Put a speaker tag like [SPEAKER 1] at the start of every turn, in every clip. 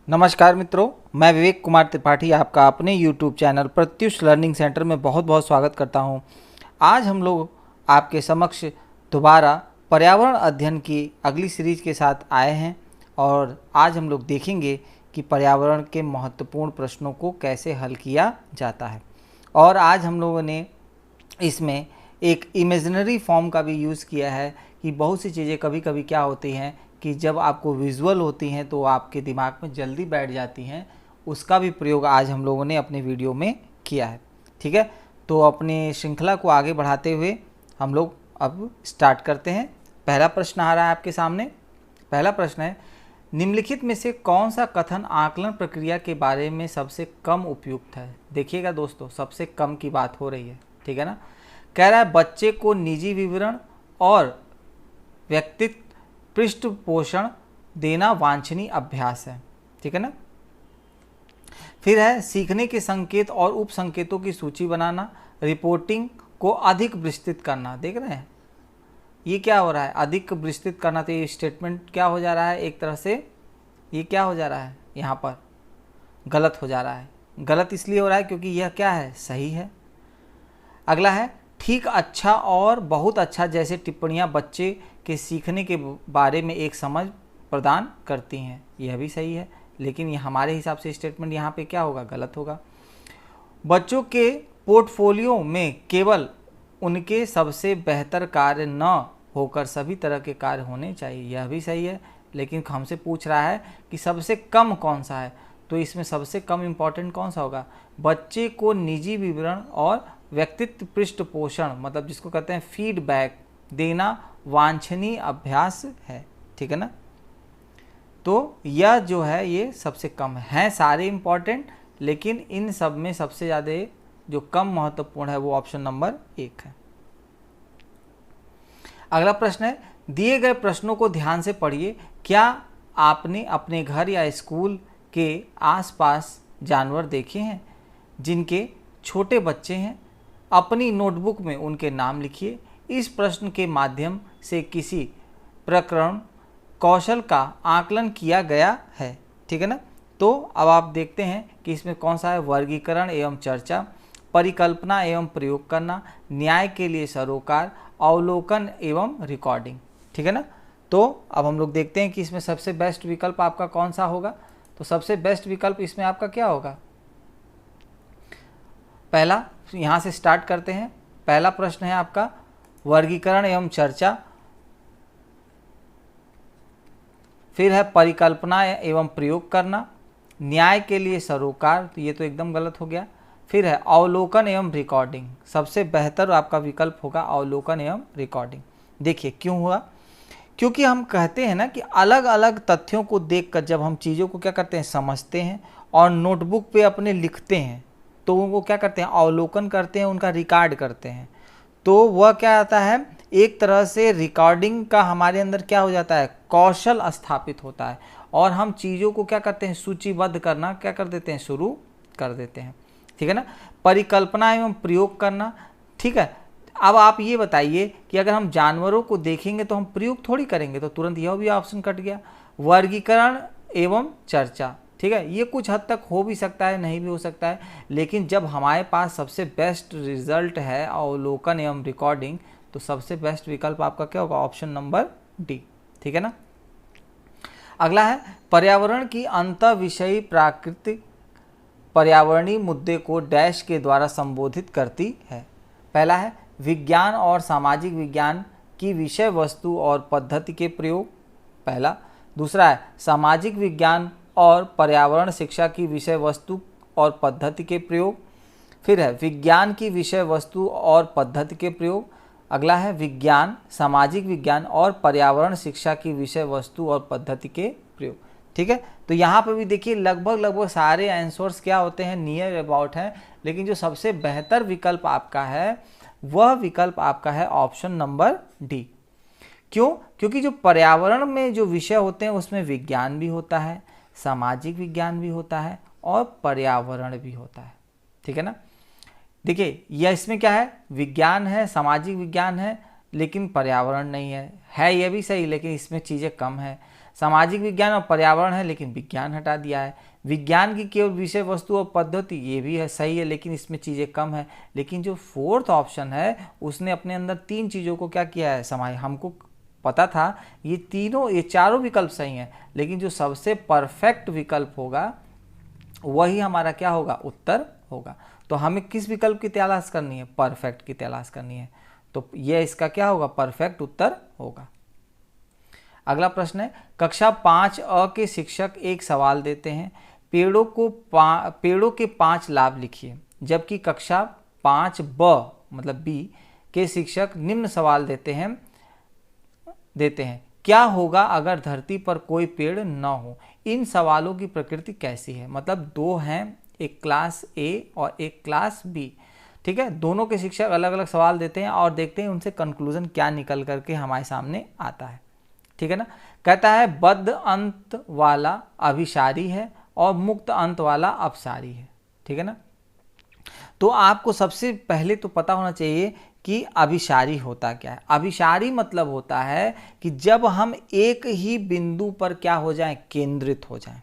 [SPEAKER 1] नमस्कार मित्रों, मैं विवेक कुमार त्रिपाठी आपका अपने YouTube channel Pratyush learning centre में बहुत बहुत स्वागत करता हूं। आज हम लोग आपके समक्ष दोबारा पर्यावरण अध्ययन की अगली सीरीज के साथ आए हैं और आज हम लोग देखेंगे कि पर्यावरण के महत्वपूर्ण प्रश्नों को कैसे हल किया जाता है। और आज हम लोगों ने इसमें एक इमेजिनरी फॉर्म का भी यूज़ किया है कि बहुत सी चीज़ें कभी कभी क्या होती हैं कि जब आपको विजुअल होती हैं तो आपके दिमाग में जल्दी बैठ जाती हैं। उसका भी प्रयोग आज हम लोगों ने अपने वीडियो में किया है। ठीक है, तो अपनी श्रृंखला को आगे बढ़ाते हुए हम लोग अब स्टार्ट करते हैं। पहला प्रश्न आ रहा है आपके सामने। पहला प्रश्न है, निम्नलिखित में से कौन सा कथन आकलन प्रक्रिया के बारे में सबसे कम उपयुक्त है। देखिएगा दोस्तों, सबसे कम की बात हो रही है, ठीक है ना। कह रहा है बच्चे को निजी विवरण और व्यक्तित्व पृष्ठपोषण देना वांछनीय अभ्यास है, ठीक है ना। फिर है सीखने के संकेत और उप संकेतों की सूची बनाना, रिपोर्टिंग को अधिक विस्तृत करना। देख रहे हैं ये क्या हो रहा है, अधिक विस्तृत करना। तो ये स्टेटमेंट क्या हो जा रहा है, एक तरह से ये क्या हो जा रहा है, यहाँ पर गलत हो जा रहा है। गलत इसलिए हो रहा है क्योंकि यह क्या है, सही है। अगला है ठीक, अच्छा और बहुत अच्छा जैसे टिप्पणियां बच्चे के सीखने के बारे में एक समझ प्रदान करती हैं। यह भी सही है, लेकिन ये हमारे हिसाब से स्टेटमेंट यहाँ पे क्या होगा, गलत होगा। बच्चों के पोर्टफोलियो में केवल उनके सबसे बेहतर कार्य न होकर सभी तरह के कार्य होने चाहिए। यह भी सही है, लेकिन हमसे पूछ रहा है कि सबसे कम कौन सा है, तो इसमें सबसे कम इम्पॉर्टेंट कौन सा होगा। बच्चे को निजी विवरण और व्यक्तित्व पृष्ठपोषण, मतलब जिसको कहते हैं फीडबैक देना वांछनीय अभ्यास है, ठीक है ना। तो यह जो है ये सबसे कम है, सारे इम्पॉर्टेंट, लेकिन इन सब में सबसे ज़्यादा जो कम महत्वपूर्ण है वो ऑप्शन नंबर 1 है। अगला प्रश्न है, दिए गए प्रश्नों को ध्यान से पढ़िए। क्या आपने अपने घर या स्कूल के आसपास जानवर देखे हैं जिनके छोटे बच्चे हैं। अपनी नोटबुक में उनके नाम लिखिए। इस प्रश्न के माध्यम से किसी प्रकरण कौशल का आकलन किया गया है, ठीक है ना। तो अब आप देखते हैं कि इसमें कौन सा है, वर्गीकरण एवं चर्चा, परिकल्पना एवं प्रयोग करना, न्याय के लिए सरोकार, अवलोकन एवं रिकॉर्डिंग, ठीक है ना। तो अब हम लोग देखते हैं कि इसमें सबसे बेस्ट विकल्प आपका कौन सा होगा। तो सबसे बेस्ट विकल्प इसमें आपका क्या होगा, पहला, यहाँ से स्टार्ट करते हैं। पहला प्रश्न है आपका वर्गीकरण एवं चर्चा, फिर है परिकल्पना एवं प्रयोग करना, न्याय के लिए सरोकार, तो ये तो एकदम गलत हो गया। फिर है अवलोकन एवं रिकॉर्डिंग। सबसे बेहतर आपका विकल्प होगा अवलोकन एवं रिकॉर्डिंग। देखिए क्यों हुआ, क्योंकि हम कहते हैं ना कि अलग अलग तथ्यों को देखकर जब हम चीज़ों को क्या करते हैं, समझते हैं और नोटबुक पे अपने लिखते हैं, तो वो क्या करते हैं, अवलोकन करते हैं, उनका रिकॉर्ड करते हैं। तो वह क्या आता है, एक तरह से रिकॉर्डिंग का हमारे अंदर क्या हो जाता है, कौशल स्थापित होता है और हम चीज़ों को क्या करते हैं, सूचीबद्ध करना क्या कर देते हैं, शुरू कर देते हैं, ठीक है ना। परिकल्पना एवं प्रयोग करना, ठीक है। अब आप ये बताइए कि अगर हम जानवरों को देखेंगे तो हम प्रयोग थोड़ी करेंगे, तो तुरंत यह भी ऑप्शन कट गया। वर्गीकरण एवं चर्चा, ठीक है, ये कुछ हद तक हो भी सकता है, नहीं भी हो सकता है, लेकिन जब हमारे पास सबसे बेस्ट रिजल्ट है अवलोकन एवं रिकॉर्डिंग, तो सबसे बेस्ट विकल्प आपका क्या होगा, ऑप्शन नंबर डी, ठीक है ना। अगला है पर्यावरण की अंतः विषयी प्राकृतिक पर्यावरणीय मुद्दे को डैश के द्वारा संबोधित करती है। पहला है विज्ञान और सामाजिक विज्ञान की विषय वस्तु और पद्धति के प्रयोग, पहला। दूसरा है सामाजिक विज्ञान और पर्यावरण शिक्षा की विषय वस्तु और पद्धति के प्रयोग। फिर है विज्ञान की विषय वस्तु और पद्धति के प्रयोग। अगला है विज्ञान, सामाजिक विज्ञान और पर्यावरण शिक्षा की विषय वस्तु और पद्धति के प्रयोग, ठीक है। तो यहाँ पे भी देखिए लगभग सारे आंसर्स क्या होते हैं, नियर अबाउट हैं, लेकिन जो सबसे बेहतर विकल्प आपका है वह विकल्प आपका है ऑप्शन नंबर डी। क्यों, क्योंकि जो पर्यावरण में जो विषय होते हैं उसमें विज्ञान भी होता है, सामाजिक विज्ञान भी होता है और पर्यावरण भी होता है, ठीक है ना। देखिए यह इसमें क्या है, विज्ञान है, सामाजिक विज्ञान है, लेकिन पर्यावरण नहीं है। यह भी सही, लेकिन इसमें चीज़ें कम है। सामाजिक विज्ञान और पर्यावरण है, लेकिन विज्ञान हटा दिया है। विज्ञान की केवल विषय वस्तु और पद्धति, ये भी है, सही है, लेकिन इसमें चीज़ें कम है। लेकिन जो फोर्थ ऑप्शन है उसने अपने अंदर 3 चीज़ों को क्या किया है, समाया। हमको पता था ये चारों विकल्प सही हैं, लेकिन जो सबसे परफेक्ट विकल्प होगा वही हमारा क्या होगा, उत्तर होगा। तो हमें किस विकल्प की तलाश करनी है, परफेक्ट की तलाश करनी है। तो ये इसका क्या होगा, परफेक्ट उत्तर होगा। अगला प्रश्न है, कक्षा 5 के शिक्षक एक सवाल देते हैं, पेड़ों के 5 लाभ लिखिए। जबकि कक्षा 5 मतलब बी के शिक्षक निम्न सवाल देते हैं, क्या होगा अगर धरती पर कोई पेड़ न हो। इन सवालों की प्रकृति कैसी है। मतलब 2 हैं, एक क्लास ए और एक क्लास बी, ठीक है। दोनों के शिक्षक अलग अलग सवाल देते हैं और देखते हैं उनसे कंक्लूजन क्या निकल करके हमारे सामने आता है, ठीक है ना। कहता है बद्ध अंत वाला अभिसारी है और मुक्त अंत वाला अपसारी है, ठीक है ना। तो आपको सबसे पहले तो पता होना चाहिए कि अभिसारी होता क्या है। अभिसारी मतलब होता है कि जब हम एक ही बिंदु पर क्या हो जाएं, केंद्रित हो जाएं,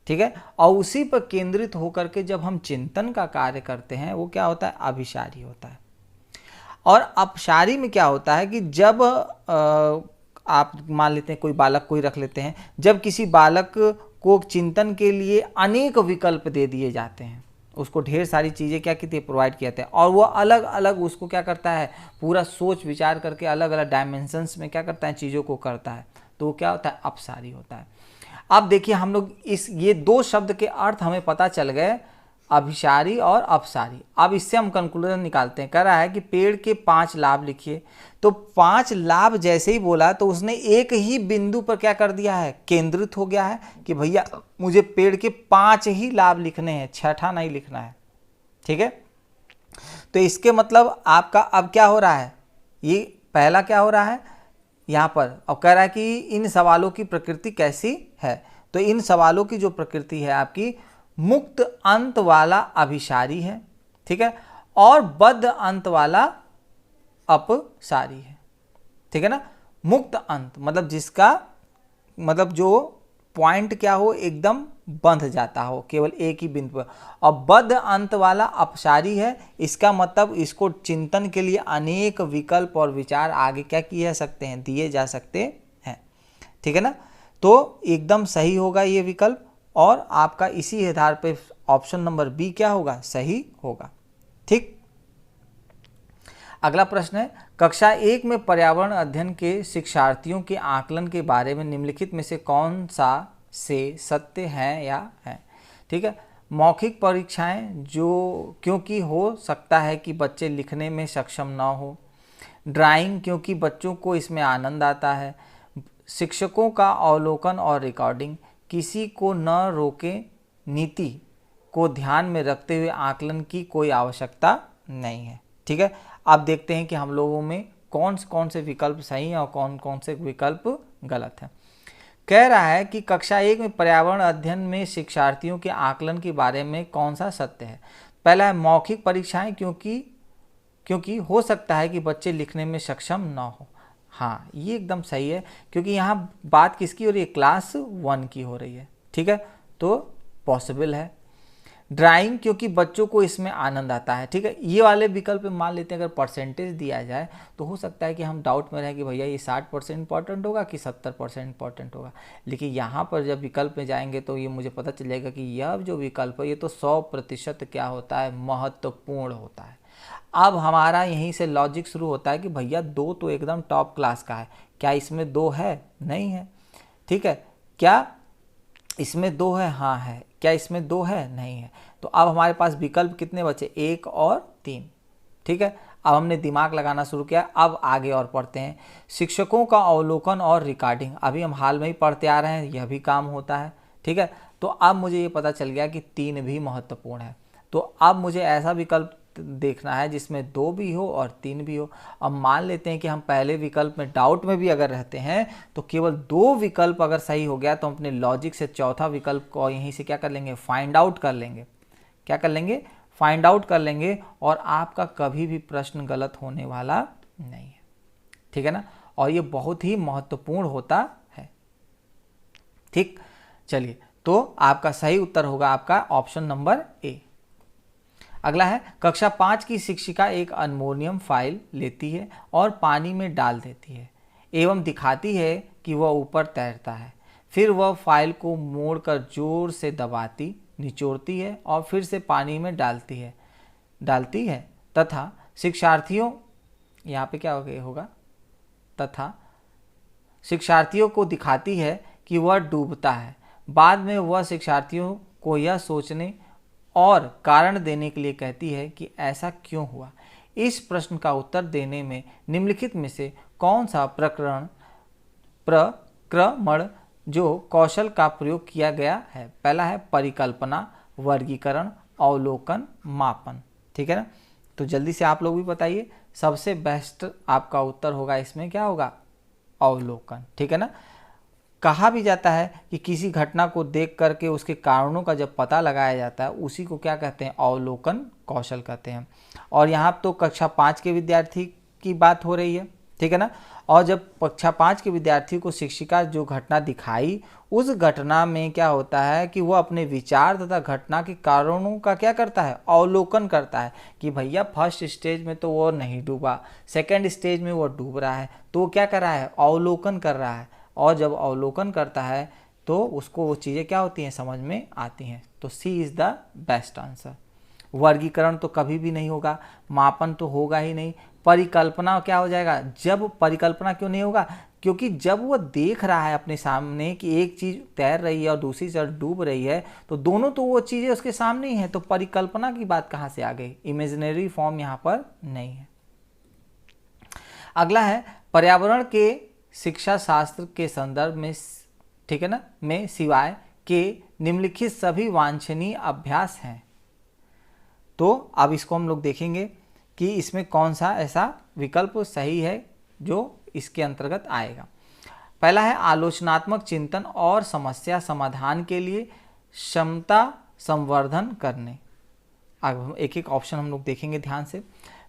[SPEAKER 1] ठीक है, और उसी पर केंद्रित होकर के जब हम चिंतन का कार्य करते हैं वो क्या होता है, अभिसारी होता है। और अपसारी में क्या होता है कि जब आप मान लेते हैं कोई बालक कोई रख लेते हैं, जब किसी बालक को चिंतन के लिए अनेक विकल्प दे दिए जाते हैं, उसको ढेर सारी चीज़ें क्या कहती है, प्रोवाइड किया जाता है, और वो अलग अलग उसको क्या करता है, पूरा सोच विचार करके अलग अलग डायमेंशंस में क्या करता है, चीज़ों को करता है, तो वो क्या होता है, अपसारी होता है। अब देखिए हम लोग ये 2 शब्द के अर्थ हमें पता चल गए, अभिसारी और अपसारी। अब इससे हम कंक्लूजन निकालते हैं। कह रहा है कि पेड़ के 5 लाभ लिखिए। तो 5 लाभ जैसे ही बोला तो उसने एक ही बिंदु पर क्या कर दिया है, केंद्रित हो गया है कि भैया मुझे पेड़ के 5 ही लाभ लिखने हैं, 6ठा नहीं लिखना है, ठीक है। तो इसके मतलब आपका अब क्या हो रहा है, ये पहला क्या हो रहा है यहाँ पर, और कह रहा है कि इन सवालों की प्रकृति कैसी है। तो इन सवालों की जो प्रकृति है आपकी, मुक्त अंत वाला अभिसारी है, ठीक है, और बद्ध अंत वाला अपसारी है, ठीक है ना। मुक्त अंत मतलब जिसका मतलब जो पॉइंट क्या हो, एकदम बंध जाता हो केवल एक ही बिंदु पर, और बद्ध अंत वाला अपसारी है, इसका मतलब इसको चिंतन के लिए अनेक विकल्प और विचार आगे क्या किए जा सकते हैं, दिए जा सकते हैं, ठीक है ना। तो एकदम सही होगा ये विकल्प, और आपका इसी आधार पे ऑप्शन नंबर बी क्या होगा, सही होगा, ठीक। अगला प्रश्न है, कक्षा 1 में पर्यावरण अध्ययन के शिक्षार्थियों के आकलन के बारे में निम्नलिखित में से कौन सा से सत्य है या है, ठीक है। मौखिक परीक्षाएं जो क्योंकि हो सकता है कि बच्चे लिखने में सक्षम ना हो। ड्राइंग क्योंकि बच्चों को इसमें आनंद आता है। शिक्षकों का अवलोकन और रिकॉर्डिंग, किसी को न रोके, नीति को ध्यान में रखते हुए आकलन की कोई आवश्यकता नहीं है, ठीक है। अब देखते हैं कि हम लोगों में कौन से विकल्प सही हैं और कौन कौन से विकल्प गलत हैं। कह रहा है कि कक्षा 1 में पर्यावरण अध्ययन में शिक्षार्थियों के आकलन के बारे में कौन सा सत्य है। पहला है मौखिक परीक्षाएं क्योंकि हो सकता है कि बच्चे लिखने में सक्षम न हो। हाँ, ये एकदम सही है, क्योंकि यहाँ बात किसकी हो रही है, क्लास 1 की हो रही है, ठीक है, तो पॉसिबल है। ड्राइंग क्योंकि बच्चों को इसमें आनंद आता है, ठीक है। ये वाले विकल्प में मान लेते हैं अगर परसेंटेज दिया जाए तो हो सकता है कि हम डाउट में रहें कि भैया ये 60% इंपॉर्टेंट होगा कि 70% इंपॉर्टेंट होगा, लेकिन यहाँ पर जब विकल्प में जाएंगे तो ये मुझे पता चलेगा कि यह जो विकल्प है ये तो 100% क्या होता है, महत्वपूर्ण होता है। अब हमारा यहीं से लॉजिक शुरू होता है कि भैया 2 तो एकदम टॉप क्लास का है, क्या इसमें 2 है, नहीं है, ठीक है। क्या इसमें 2 है, हाँ है। क्या इसमें 2 है, नहीं है। तो अब हमारे पास विकल्प कितने बचे, 1 और 3, ठीक है। अब हमने दिमाग लगाना शुरू किया। अब आगे और पढ़ते हैं। शिक्षकों का अवलोकन और रिकॉर्डिंग, अभी हम हाल में ही पढ़ते आ रहे हैं, यह भी काम होता है, ठीक है। तो अब मुझे ये पता चल गया कि 3 भी महत्वपूर्ण है। तो अब मुझे ऐसा विकल्प देखना है जिसमें 2 भी हो और 3 भी हो। अब मान लेते हैं कि हम पहले विकल्प में डाउट में भी अगर रहते हैं तो केवल 2 विकल्प अगर सही हो गया तो हम अपने लॉजिक से चौथा विकल्प को यहीं से क्या कर लेंगे, फाइंड आउट कर लेंगे। क्या कर लेंगे, फाइंड आउट कर लेंगे, और आपका कभी भी प्रश्न गलत होने वाला नहीं है, ठीक है ना। और ये बहुत ही महत्वपूर्ण होता है, ठीक, चलिए, तो आपका सही उत्तर होगा आपका ऑप्शन नंबर ए। अगला है, कक्षा 5 की शिक्षिका एक अमोनियम फाइल लेती है और पानी में डाल देती है एवं दिखाती है कि वह ऊपर तैरता है। फिर वह फाइल को मोड़कर जोर से दबाती, निचोड़ती है और फिर से पानी में डालती है तथा शिक्षार्थियों, यहाँ पे क्या होगा, तथा शिक्षार्थियों को दिखाती है कि वह डूबता है। बाद में वह शिक्षार्थियों को यह सोचने और कारण देने के लिए कहती है कि ऐसा क्यों हुआ। इस प्रश्न का उत्तर देने में निम्नलिखित में से कौन सा प्रक्रमण जो कौशल का प्रयोग किया गया है? पहला है परिकल्पना, वर्गीकरण, अवलोकन, मापन। ठीक है ना, तो जल्दी से आप लोग भी बताइए, सबसे बेस्ट आपका उत्तर होगा इसमें क्या होगा? अवलोकन। ठीक है ना, कहा भी जाता है कि किसी घटना को देख करके उसके कारणों का जब पता लगाया जाता है उसी को क्या कहते हैं? अवलोकन कौशल कहते हैं। और यहाँ तो कक्षा 5 के विद्यार्थी की बात हो रही है, ठीक है ना। और जब कक्षा 5 के विद्यार्थी को शिक्षिका जो घटना दिखाई, उस घटना में क्या होता है कि वह अपने विचार तथा घटना के कारणों का क्या करता है? अवलोकन करता है कि भैया फर्स्ट स्टेज में तो वो नहीं डूबा, सेकेंड स्टेज में वो डूब रहा है, तो वो क्या कर रहा है? अवलोकन कर रहा है। और जब अवलोकन करता है तो उसको वो चीज़ें क्या होती हैं? समझ में आती हैं। तो सी इज़ द बेस्ट आंसर। वर्गीकरण तो कभी भी नहीं होगा, मापन तो होगा ही नहीं, परिकल्पना क्या हो जाएगा? जब परिकल्पना क्यों नहीं होगा? क्योंकि जब वो देख रहा है अपने सामने कि एक चीज़ तैर रही है और दूसरी चीज़ डूब रही है, तो दोनों तो वो चीज़ें उसके सामने ही हैं, तो परिकल्पना की बात कहाँ से आ गई? इमेजिनरी फॉर्म यहाँ पर नहीं है। अगला है, पर्यावरण के शिक्षा शास्त्र के संदर्भ में, ठीक है ना, में सिवाय के निम्नलिखित सभी वांछनीय अभ्यास हैं। तो अब इसको हम लोग देखेंगे कि इसमें कौन सा ऐसा विकल्प सही है जो इसके अंतर्गत आएगा। पहला है आलोचनात्मक चिंतन और समस्या समाधान के लिए क्षमता संवर्धन करने। अब एक एक ऑप्शन हम लोग देखेंगे ध्यान से।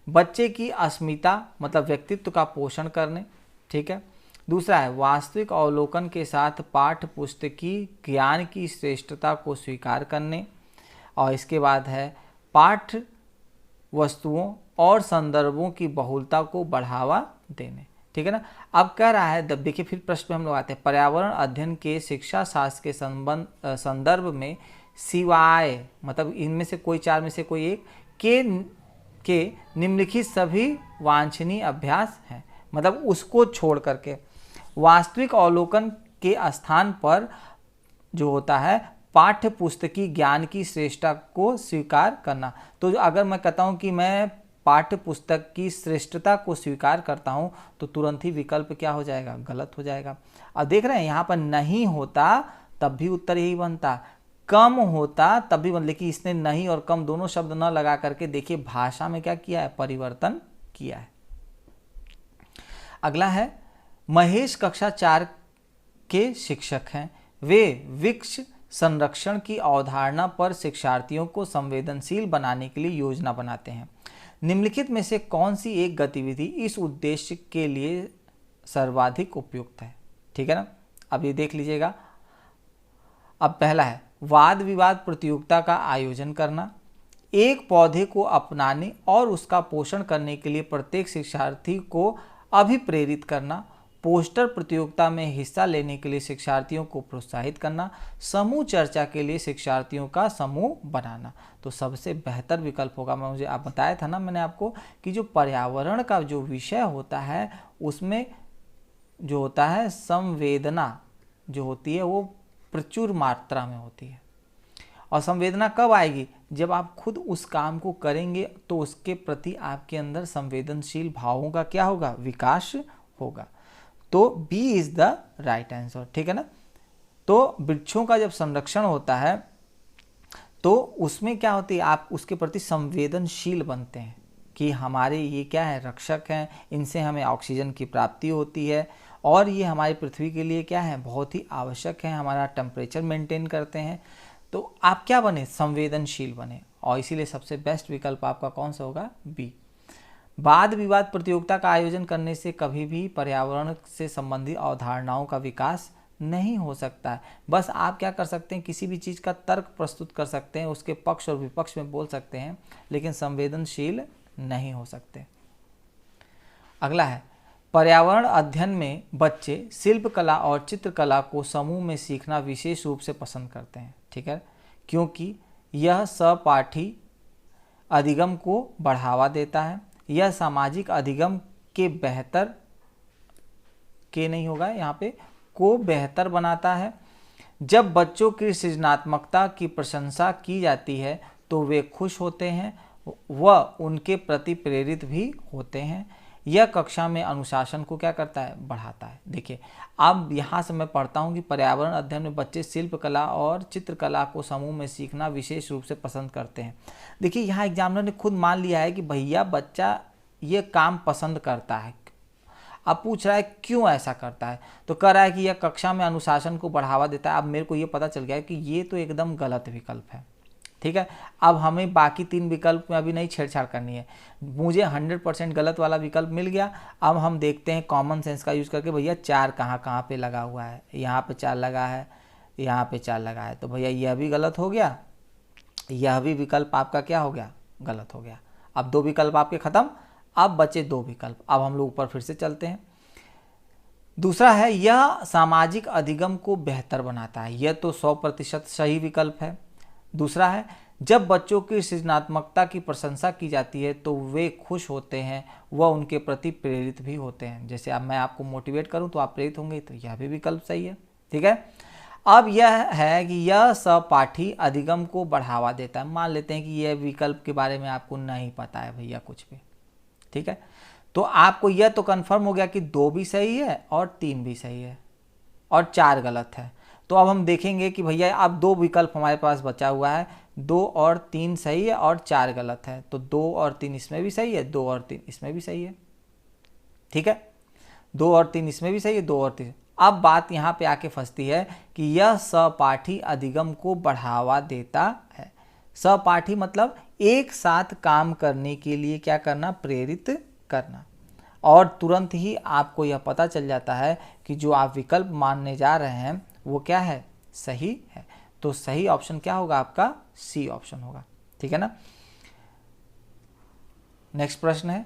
[SPEAKER 1] बच्चे की अस्मिता मतलब व्यक्तित्व का पोषण करने, ठीक है। दूसरा है वास्तविक अवलोकन के साथ पाठ्य पुस्तकी ज्ञान की श्रेष्ठता को स्वीकार करने। और इसके बाद है पाठ्य वस्तुओं और संदर्भों की बहुलता को बढ़ावा देने, ठीक है ना। अब कह रहा है, देखिए फिर प्रश्न में हम लोग आते हैं, पर्यावरण अध्ययन के शिक्षा शास्त्र के संदर्भ में सिवाय मतलब इनमें से कोई चार में से कोई एक के निम्नलिखित सभी वांछनीय अभ्यास हैं। मतलब उसको छोड़ करके वास्तविक अवलोकन के स्थान पर जो होता है पाठ्य पुस्तकी ज्ञान की श्रेष्ठता को स्वीकार करना। तो अगर मैं कहता हूं कि मैं पाठ्य पुस्तक की श्रेष्ठता को स्वीकार करता हूं तो तुरंत ही विकल्प क्या हो जाएगा? गलत हो जाएगा। अब देख रहे हैं यहाँ पर नहीं होता तब भी उत्तर यही बनता, कम होता तब भी लेकिन इसने नहीं और कम दोनों शब्द न लगा करके देखिए भाषा में क्या किया है? परिवर्तन किया है। अगला है, महेश कक्षा 4 के शिक्षक हैं। वे वृक्ष संरक्षण की अवधारणा पर शिक्षार्थियों को संवेदनशील बनाने के लिए योजना बनाते हैं। निम्नलिखित में से कौन सी एक गतिविधि इस उद्देश्य के लिए सर्वाधिक उपयुक्त है? ठीक है ना, अब ये देख लीजिएगा। अब पहला है वाद विवाद प्रतियोगिता का आयोजन करना, एक पौधे को अपनाने और उसका पोषण करने के लिए प्रत्येक शिक्षार्थी को अभिप्रेरित करना, पोस्टर प्रतियोगिता में हिस्सा लेने के लिए शिक्षार्थियों को प्रोत्साहित करना, समूह चर्चा के लिए शिक्षार्थियों का समूह बनाना। तो सबसे बेहतर विकल्प होगा, मुझे आप बताया था ना मैंने आपको कि जो पर्यावरण का जो विषय होता है उसमें जो होता है संवेदना जो होती है वो प्रचुर मात्रा में होती है। और संवेदना कब आएगी? जब आप खुद उस काम को करेंगे तो उसके प्रति आपके अंदर संवेदनशील भावों का क्या होगा? विकास होगा। तो B is the right answer, ठीक है ना। तो वृक्षों का जब संरक्षण होता है तो उसमें क्या होती है? आप उसके प्रति संवेदनशील बनते हैं कि हमारे ये क्या है? रक्षक हैं, इनसे हमें ऑक्सीजन की प्राप्ति होती है और ये हमारी पृथ्वी के लिए क्या है? बहुत ही आवश्यक है, हमारा टेम्परेचर मेंटेन करते हैं। तो आप क्या बने? संवेदनशील बने। और इसीलिए सबसे बेस्ट विकल्प आपका कौन सा होगा? बी। वाद विवाद प्रतियोगिता का आयोजन करने से कभी भी पर्यावरण से संबंधित अवधारणाओं का विकास नहीं हो सकता है। बस आप क्या कर सकते हैं, किसी भी चीज़ का तर्क प्रस्तुत कर सकते हैं, उसके पक्ष और विपक्ष में बोल सकते हैं, लेकिन संवेदनशील नहीं हो सकते। अगला है, पर्यावरण अध्ययन में बच्चे शिल्पकला और चित्रकला को समूह में सीखना विशेष रूप से पसंद करते हैं। ठीक है, क्योंकि यह सहपाठी अधिगम को बढ़ावा देता है। यह सामाजिक अधिगम के बेहतर के नहीं होगा यहाँ पे, को बेहतर बनाता है। जब बच्चों की सृजनात्मकता की प्रशंसा की जाती है तो वे खुश होते हैं व उनके प्रति प्रेरित भी होते हैं। यह कक्षा में अनुशासन को क्या करता है, बढ़ाता है। देखिए, अब यहाँ से मैं पढ़ता हूँ कि पर्यावरण अध्ययन में बच्चे शिल्पकला और चित्रकला को समूह में सीखना विशेष रूप से पसंद करते हैं। देखिए, यहाँ एग्जामिनर ने खुद मान लिया है कि भैया बच्चा ये काम पसंद करता है। अब पूछ रहा है क्यों ऐसा करता है, तो कह रहा है कि यह कक्षा में अनुशासन को बढ़ावा देता है। अब मेरे को ये पता चल गया है कि ये तो एकदम गलत विकल्प है। ठीक है, अब हमें बाकी 3 विकल्प में अभी नहीं छेड़छाड़ करनी है। मुझे 100% गलत वाला विकल्प मिल गया। अब हम देखते हैं कॉमन सेंस का यूज़ करके, भैया 4 कहाँ कहाँ पे लगा हुआ है। यहाँ पे 4 लगा है, यहाँ पे 4 लगा है, तो भैया यह भी गलत हो गया, यह भी विकल्प आपका क्या हो गया, गलत हो गया। अब 2 विकल्प आपके खत्म, अब बचे 2 विकल्प। अब हम लोग ऊपर फिर से चलते हैं। दूसरा है, यह सामाजिक अधिगम को बेहतर बनाता है। यह तो 100% सही विकल्प है। दूसरा है, जब बच्चों की सृजनात्मकता की प्रशंसा की जाती है तो वे खुश होते हैं व उनके प्रति प्रेरित भी होते हैं। जैसे अब मैं आपको मोटिवेट करूं तो आप प्रेरित होंगे, तो यह भी विकल्प सही है। ठीक है, अब यह है कि यह सहपाठी अधिगम को बढ़ावा देता है। मान लेते हैं कि यह विकल्प के बारे में आपको नहीं पता है भैया कुछ भी। ठीक है, तो आपको यह तो कंफर्म हो गया कि 2 भी सही है और 3 भी सही है और 4 गलत है। तो अब हम देखेंगे कि भैया अब 2 विकल्प हमारे पास बचा हुआ है, 2 और 3 सही है और 4 गलत है। तो 2 और 3 इसमें भी सही है, 2 और 3 इसमें भी सही है। ठीक है, 2 और 3 इसमें भी सही है, 2 और 3। अब बात यहाँ पे आके फंसती है कि यह सहपाठी अधिगम को बढ़ावा देता है। सहपाठी मतलब एक साथ काम करने के लिए क्या करना, प्रेरित करना। और तुरंत ही आपको यह पता चल जाता है कि जो आप विकल्प मानने जा रहे हैं वो क्या है, सही है। तो सही ऑप्शन क्या होगा आपका, सी ऑप्शन होगा। ठीक है ना। नेक्स्ट प्रश्न है,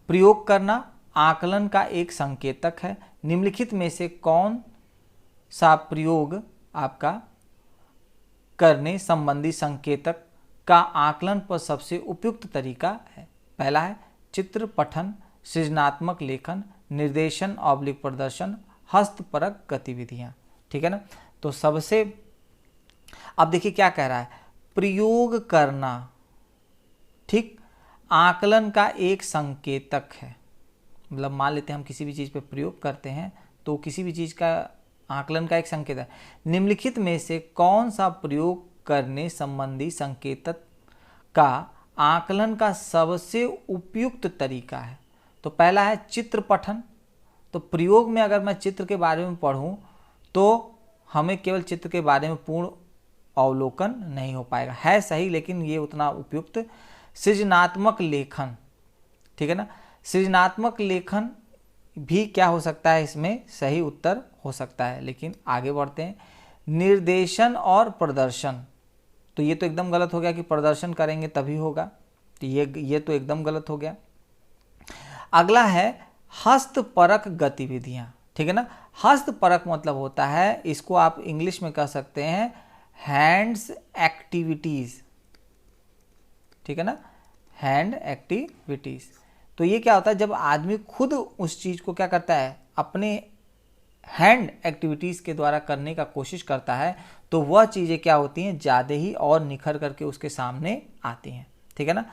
[SPEAKER 1] प्रयोग करना आकलन का एक संकेतक है। निम्नलिखित में से कौन सा प्रयोग आपका करने संबंधी संकेतक का आकलन पर सबसे उपयुक्त तरीका है। पहला है चित्र पठन, सृजनात्मक लेखन, निर्देशन ऑब्लिक प्रदर्शन, हस्तपरक गतिविधियां। ठीक है ना। तो सबसे, अब देखिए क्या कह रहा है, प्रयोग करना, ठीक, आकलन का एक संकेतक है। मतलब मान लेते हैं हम किसी भी चीज़ पे प्रयोग करते हैं तो किसी भी चीज़ का आकलन का एक संकेत है। निम्नलिखित में से कौन सा प्रयोग करने संबंधी संकेतक का आकलन का सबसे उपयुक्त तरीका है। तो पहला है चित्र पठन। तो प्रयोग में अगर मैं चित्र के बारे में पढ़ूं तो हमें केवल चित्र के बारे में पूर्ण अवलोकन नहीं हो पाएगा, है सही लेकिन ये उतना उपयुक्त। सृजनात्मक लेखन, ठीक है ना, सृजनात्मक लेखन भी क्या हो सकता है, इसमें सही उत्तर हो सकता है। लेकिन आगे बढ़ते हैं, निर्देशन और प्रदर्शन, तो ये तो एकदम गलत हो गया कि प्रदर्शन करेंगे तभी होगा, तो ये तो एकदम गलत हो गया। अगला है हस्तपरक गतिविधियां, ठीक है ना। हस्तपरक मतलब होता है, इसको आप इंग्लिश में कह सकते हैं हैंड्स एक्टिविटीज, ठीक है ना, हैंड एक्टिविटीज। तो ये क्या होता है, जब आदमी खुद उस चीज को क्या करता है, अपने हैंड एक्टिविटीज के द्वारा करने का कोशिश करता है, तो वह चीजें क्या होती हैं, ज्यादा ही और निखर करके उसके सामने आती हैं। ठीक है ना।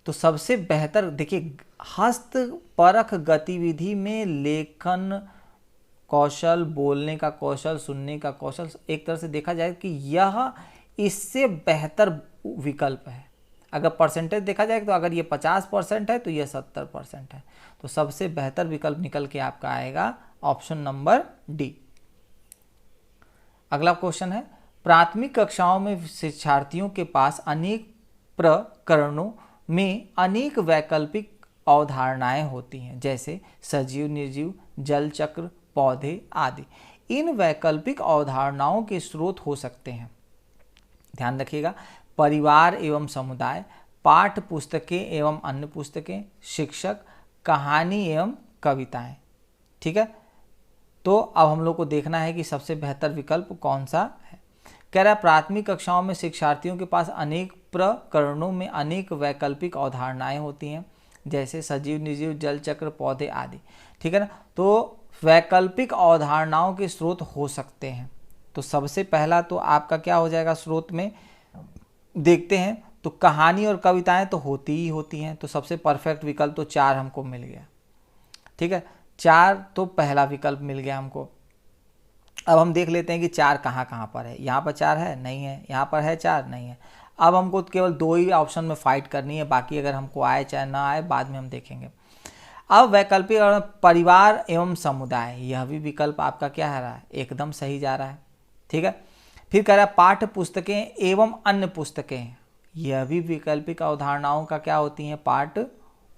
[SPEAKER 1] तो सबसे बेहतर देखिए, हस्तपरक गतिविधि में लेखन कौशल, बोलने का कौशल, सुनने का कौशल, एक तरह से देखा जाए कि यह इससे बेहतर विकल्प है। अगर परसेंटेज देखा जाए तो अगर ये 50% है तो ये 70% है। तो सबसे बेहतर विकल्प निकल के आपका आएगा ऑप्शन नंबर डी। अगला क्वेश्चन है, प्राथमिक कक्षाओं में शिक्षार्थियों के पास अनेक प्रकरणों में अनेक वैकल्पिक अवधारणाएं होती हैं, जैसे सजीव, निर्जीव, जल चक्र, पौधे आदि। इन वैकल्पिक अवधारणाओं के स्रोत हो सकते हैं। ध्यान रखिएगा, परिवार एवं समुदाय, पाठ्य पुस्तकें एवं अन्य पुस्तकें, शिक्षक, कहानी एवं कविताएं। ठीक है, तो अब हम लोग को देखना है कि सबसे बेहतर विकल्प कौन सा है। कह रहा है प्राथमिक कक्षाओं में शिक्षार्थियों के पास अनेक प्रकरणों में अनेक वैकल्पिक अवधारणाएं होती हैं, जैसे सजीव, निर्जीव, जल चक्र, पौधे आदि। ठीक है ना, तो वैकल्पिक अवधारणाओं के स्रोत हो सकते हैं। तो सबसे पहला तो आपका क्या हो जाएगा, स्रोत में देखते हैं तो कहानी और कविताएं तो होती ही होती हैं, तो सबसे परफेक्ट विकल्प तो 4 हमको मिल गया। ठीक है, 4 तो पहला विकल्प मिल गया हमको। अब हम देख लेते हैं कि 4 कहाँ कहाँ पर है। यहाँ पर 4 है, नहीं है। यहाँ पर है 4, नहीं है। अब हमको केवल 2 ही ऑप्शन में फाइट करनी है, बाकी अगर हमको आए चाहे ना आए बाद में हम देखेंगे। अब वैकल्पिक और परिवार एवं समुदाय, यह भी विकल्प आपका क्या है रहा है, एकदम सही जा रहा है। ठीक है, फिर कह रहा है पाठ्य पुस्तकें एवं अन्य पुस्तकें, यह भी वैकल्पिक अवधारणाओं का क्या होती हैं, पार्ट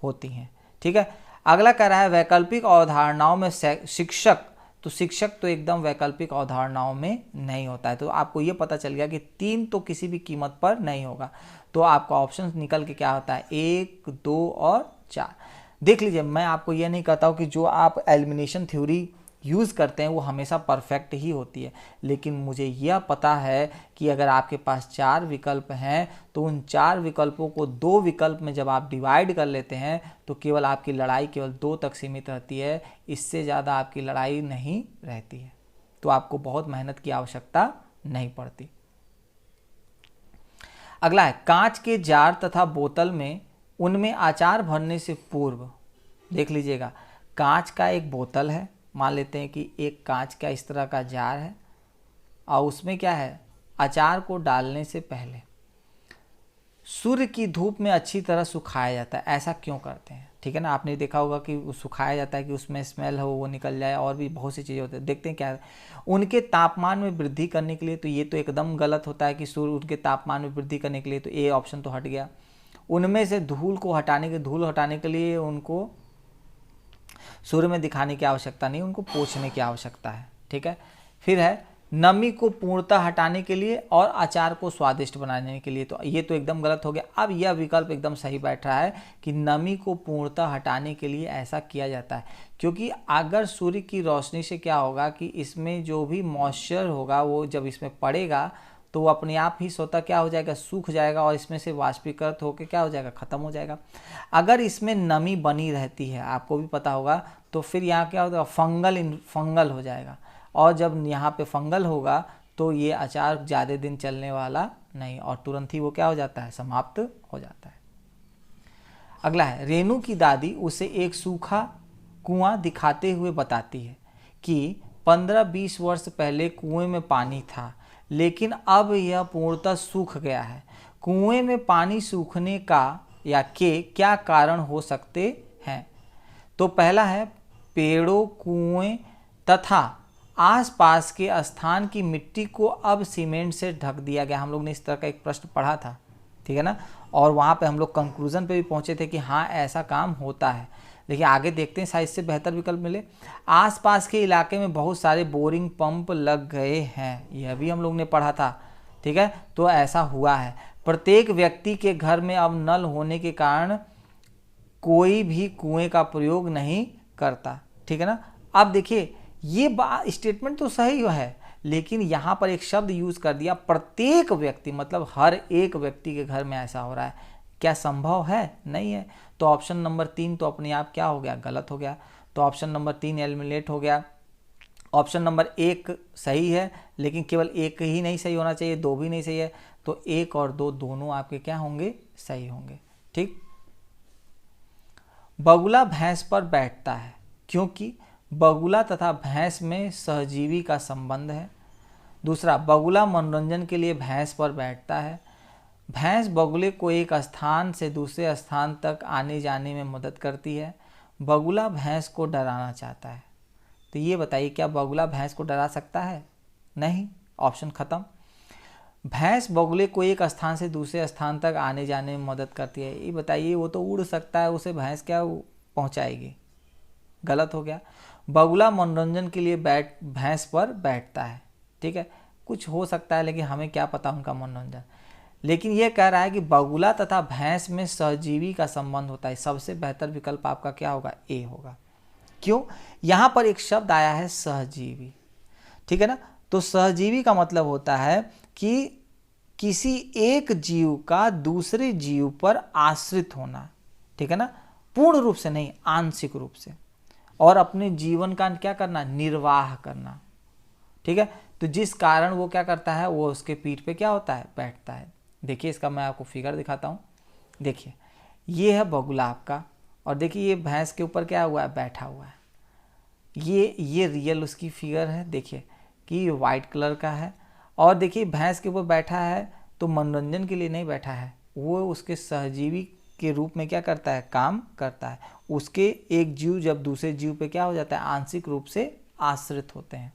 [SPEAKER 1] होती हैं। ठीक है, अगला कह रहा है वैकल्पिक अवधारणाओं में शिक्षक, तो शिक्षक तो एकदम वैकल्पिक अवधारणाओं में नहीं होता है। तो आपको ये पता चल गया कि 3 तो किसी भी कीमत पर नहीं होगा। तो आपका ऑप्शन निकल के क्या होता है, 1, 2 और 4। देख लीजिए, मैं आपको ये नहीं कहता हूँ कि जो आप एलिमिनेशन थ्योरी यूज़ करते हैं वो हमेशा परफेक्ट ही होती है, लेकिन मुझे यह पता है कि अगर आपके पास 4 विकल्प हैं तो उन 4 विकल्पों को 2 विकल्प में जब आप डिवाइड कर लेते हैं तो केवल आपकी लड़ाई केवल 2 तक सीमित रहती है, इससे ज़्यादा आपकी लड़ाई नहीं रहती है। तो आपको बहुत मेहनत की आवश्यकता नहीं पड़ती। अगला है कांच के जार तथा बोतल में उनमें अचार भरने से पूर्व। देख लीजिएगा, कांच का एक बोतल है, मान लेते हैं कि एक कांच का इस तरह का जार है और उसमें क्या है, अचार को डालने से पहले सूर्य की धूप में अच्छी तरह सुखाया जाता है। ऐसा क्यों करते हैं, ठीक है ना। आपने देखा होगा कि वो सुखाया जाता है कि उसमें स्मेल हो वो निकल जाए, और भी बहुत सी चीज़ें होती हैं। देखते हैं क्या है, उनके तापमान में वृद्धि करने के लिए, तो ये तो एकदम गलत होता है कि सूर्य उनके तापमान में वृद्धि करने के लिए, तो ए ऑप्शन तो हट गया। उनमें से धूल हटाने के लिए उनको सूर्य में दिखाने की आवश्यकता नहीं, उनको पोंछने की आवश्यकता है। ठीक है, फिर है नमी को पूर्णतः हटाने के लिए और अचार को स्वादिष्ट बनाने के लिए, तो ये तो एकदम गलत हो गया। अब यह विकल्प एकदम सही बैठ रहा है कि नमी को पूर्णतः हटाने के लिए ऐसा किया जाता है, क्योंकि अगर सूर्य की रोशनी से क्या होगा कि इसमें जो भी मॉइस्चर होगा वो जब इसमें पड़ेगा तो वो अपने आप ही स्वतः क्या हो जाएगा, सूख जाएगा और इसमें से वाष्पीकृत होकर क्या हो जाएगा, ख़त्म हो जाएगा। अगर इसमें नमी बनी रहती है, आपको भी पता होगा, तो फिर यहाँ क्या होगा, फंगल हो जाएगा, और जब यहाँ पे फंगल होगा तो ये अचार ज़्यादा दिन चलने वाला नहीं, और तुरंत ही वो क्या हो जाता है, समाप्त हो जाता है। अगला है रेणु की दादी उसे एक सूखा कुआं दिखाते हुए बताती है कि 15-20 वर्ष पहले कुएं में पानी था, लेकिन अब यह पूर्णतः सूख गया है। कुएं में पानी सूखने का या के क्या कारण हो सकते हैं। तो पहला है पेड़ों, कुएं तथा आसपास के स्थान की मिट्टी को अब सीमेंट से ढक दिया गया। हम लोग ने इस तरह का एक प्रश्न पढ़ा था, ठीक है ना, और वहाँ पे हम लोग कंक्लूजन पे भी पहुँचे थे कि हाँ ऐसा काम होता है। देखिए आगे देखते हैं, शायद इससे बेहतर विकल्प मिले। आसपास के इलाके में बहुत सारे बोरिंग पंप लग गए हैं, यह भी हम लोग ने पढ़ा था, ठीक है। तो ऐसा हुआ है। प्रत्येक व्यक्ति के घर में अब नल होने के कारण कोई भी कुएं का प्रयोग नहीं करता, ठीक है ना। अब देखिए ये स्टेटमेंट तो सही है, लेकिन यहाँ पर एक शब्द यूज कर दिया प्रत्येक व्यक्ति, मतलब हर एक व्यक्ति के घर में ऐसा हो रहा है। क्या संभव है? नहीं है। तो ऑप्शन नंबर 3 तो अपने आप क्या हो गया, गलत हो गया। तो ऑप्शन नंबर 3 एलिमिनेट हो गया। ऑप्शन नंबर 1 सही है, लेकिन केवल एक ही नहीं सही होना चाहिए, 2 भी नहीं सही है। तो 1 और 2 दोनों आपके क्या होंगे, सही होंगे। ठीक। बगुला भैंस पर बैठता है क्योंकि बगुला तथा भैंस में सहजीवी का संबंध है। दूसरा, बगुला मनोरंजन के लिए भैंस पर बैठता है। भैंस बगुले को एक स्थान से दूसरे स्थान तक आने जाने में मदद करती है। बगुला भैंस को डराना चाहता है। तो ये बताइए, क्या बगुला भैंस को डरा सकता है? नहीं, ऑप्शन खत्म। भैंस बगुले को एक स्थान से दूसरे स्थान तक आने जाने में मदद करती है, ये बताइए, वो तो उड़ सकता है, उसे भैंस क्या पहुंचाएगी? गलत हो गया। बगुला मनोरंजन के लिए भैंस पर बैठता है, ठीक है, कुछ हो सकता है लेकिन हमें क्या पता उनका मनोरंजन। लेकिन ये कह रहा है कि बगुला तथा भैंस में सहजीवी का संबंध होता है। सबसे बेहतर विकल्प आपका क्या होगा, ए होगा। क्यों, यहाँ पर एक शब्द आया है सहजीवी, ठीक है ना। तो सहजीवी का मतलब होता है कि किसी एक जीव का दूसरे जीव पर आश्रित होना, ठीक है ना, पूर्ण रूप से नहीं, आंशिक रूप से, और अपने जीवन का क्या करना, निर्वाह करना, ठीक है। तो जिस कारण वो क्या करता है, वो उसके पीठ पे क्या होता है, बैठता है। देखिए इसका मैं आपको फिगर दिखाता हूँ। देखिए ये है बगुला आपका, और देखिए ये भैंस के ऊपर क्या हुआ है, बैठा हुआ है। ये रियल उसकी फिगर है, देखिए कि ये वाइट कलर का है। और देखिए भैंस के ऊपर बैठा है तो मनोरंजन के लिए नहीं बैठा है, वो उसके सहजीवी के रूप में क्या करता है, काम करता है। उसके एक जीव जब दूसरे जीव पे क्या हो जाता है, आंशिक रूप से आश्रित होते हैं,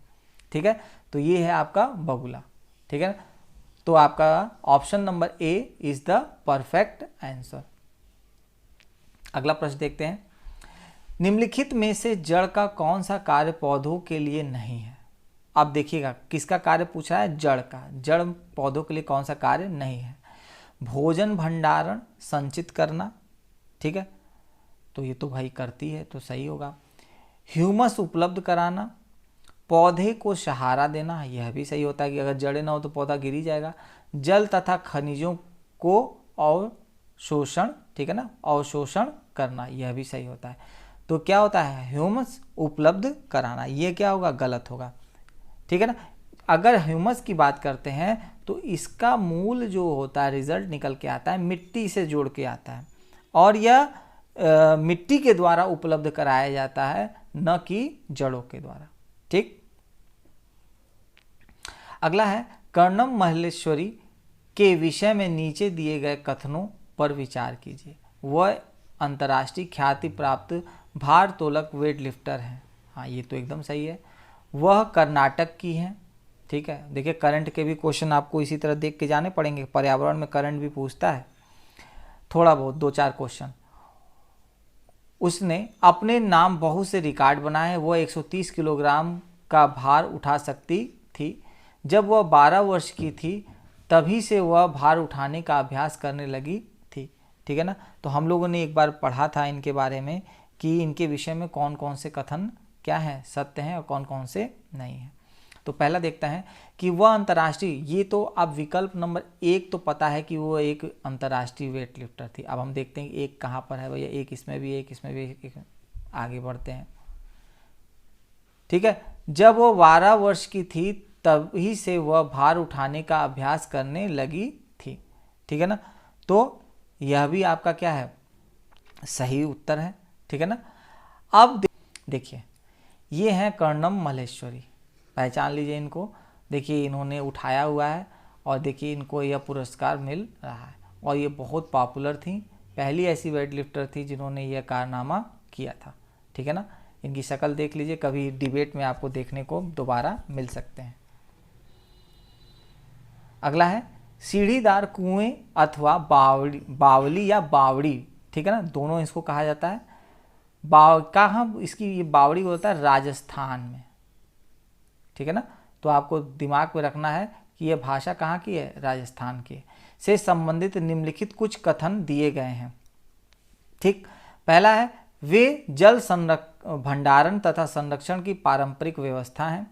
[SPEAKER 1] ठीक है। तो ये है आपका बगुला, ठीक है ना। तो आपका option number A is the perfect answer. अगला प्रश्न देखते हैं। निम्नलिखित में से जड़ का कौन सा कार्य पौधों के लिए नहीं है। अब देखिएगा किसका कार्य पूछा है, जड़ का। जड़ पौधों के लिए कौन सा कार्य नहीं है, भोजन भंडारण, संचित करना, ठीक है, तो ये तो भाई करती है, तो सही होगा। ह्यूमस उपलब्ध कराना, पौधे को सहारा देना, यह भी सही होता है कि अगर जड़ें ना हो तो पौधा गिर ही जाएगा। जल तथा खनिजों को अवशोषण, ठीक है ना, अवशोषण करना, यह भी सही होता है। तो क्या होता है, ह्यूमस उपलब्ध कराना, ये क्या होगा, गलत होगा, ठीक है ना। अगर ह्यूमस की बात करते हैं तो इसका मूल जो होता है, रिजल्ट निकल के आता है, मिट्टी से जोड़ के आता है, और यह मिट्टी के द्वारा उपलब्ध कराया जाता है, न कि जड़ों के द्वारा, ठीक। अगला है, कर्णम मल्लेश्वरी के विषय में नीचे दिए गए कथनों पर विचार कीजिए। वह अंतर्राष्ट्रीय ख्याति प्राप्त भारोत्तोलक वेट लिफ्टर हैं, हाँ ये तो एकदम सही है। वह कर्नाटक की हैं, ठीक है। देखिए करंट के भी क्वेश्चन आपको इसी तरह देख के जाने पड़ेंगे, पर्यावरण में करंट भी पूछता है थोड़ा बहुत, 2-4 क्वेश्चन। उसने अपने नाम बहुत से रिकॉर्ड बनाए। वह 130 किलोग्राम का भार उठा सकती थी। जब वह 12 वर्ष की थी तभी से वह भार उठाने का अभ्यास करने लगी थी, ठीक है ना। तो हम लोगों ने एक बार पढ़ा था इनके बारे में कि इनके विषय में कौन कौन से कथन क्या है, सत्य हैं, और कौन कौन से नहीं हैं। तो पहला देखता है कि वह अंतर्राष्ट्रीय, ये तो अब विकल्प नंबर 1 तो पता है कि वो एक अंतर्राष्ट्रीय वेट लिफ्टर थी। अब हम देखते हैं एक कहाँ पर है भैया, एक इसमें भी, एक इसमें भी, एक आगे बढ़ते हैं, ठीक है। जब वो 12 वर्ष की थी तभी से वह भार उठाने का अभ्यास करने लगी थी, ठीक है ना। तो यह भी आपका क्या है, सही उत्तर है, ठीक है ना। अब देखिए ये हैं कर्णम मल्लेश्वरी, पहचान लीजिए इनको। देखिए इन्होंने उठाया हुआ है और देखिए इनको यह पुरस्कार मिल रहा है, और ये बहुत पॉपुलर थी, पहली ऐसी वेट लिफ्टर थी जिन्होंने यह कारनामा किया था, ठीक है ना। इनकी शक्ल देख लीजिए, कभी डिबेट में आपको देखने को दोबारा मिल सकते हैं। अगला है, सीढ़ीदार कुएं अथवा बावली या बावड़ी, ठीक है ना, दोनों इसको कहा जाता है। कहाँ इसकी ये बावड़ी होता है, राजस्थान में, ठीक है ना। तो आपको दिमाग में रखना है कि यह भाषा कहाँ की है, राजस्थान की से संबंधित निम्नलिखित कुछ कथन दिए गए हैं, ठीक। पहला है, वे जल भंडारण तथा संरक्षण की पारंपरिक व्यवस्था है।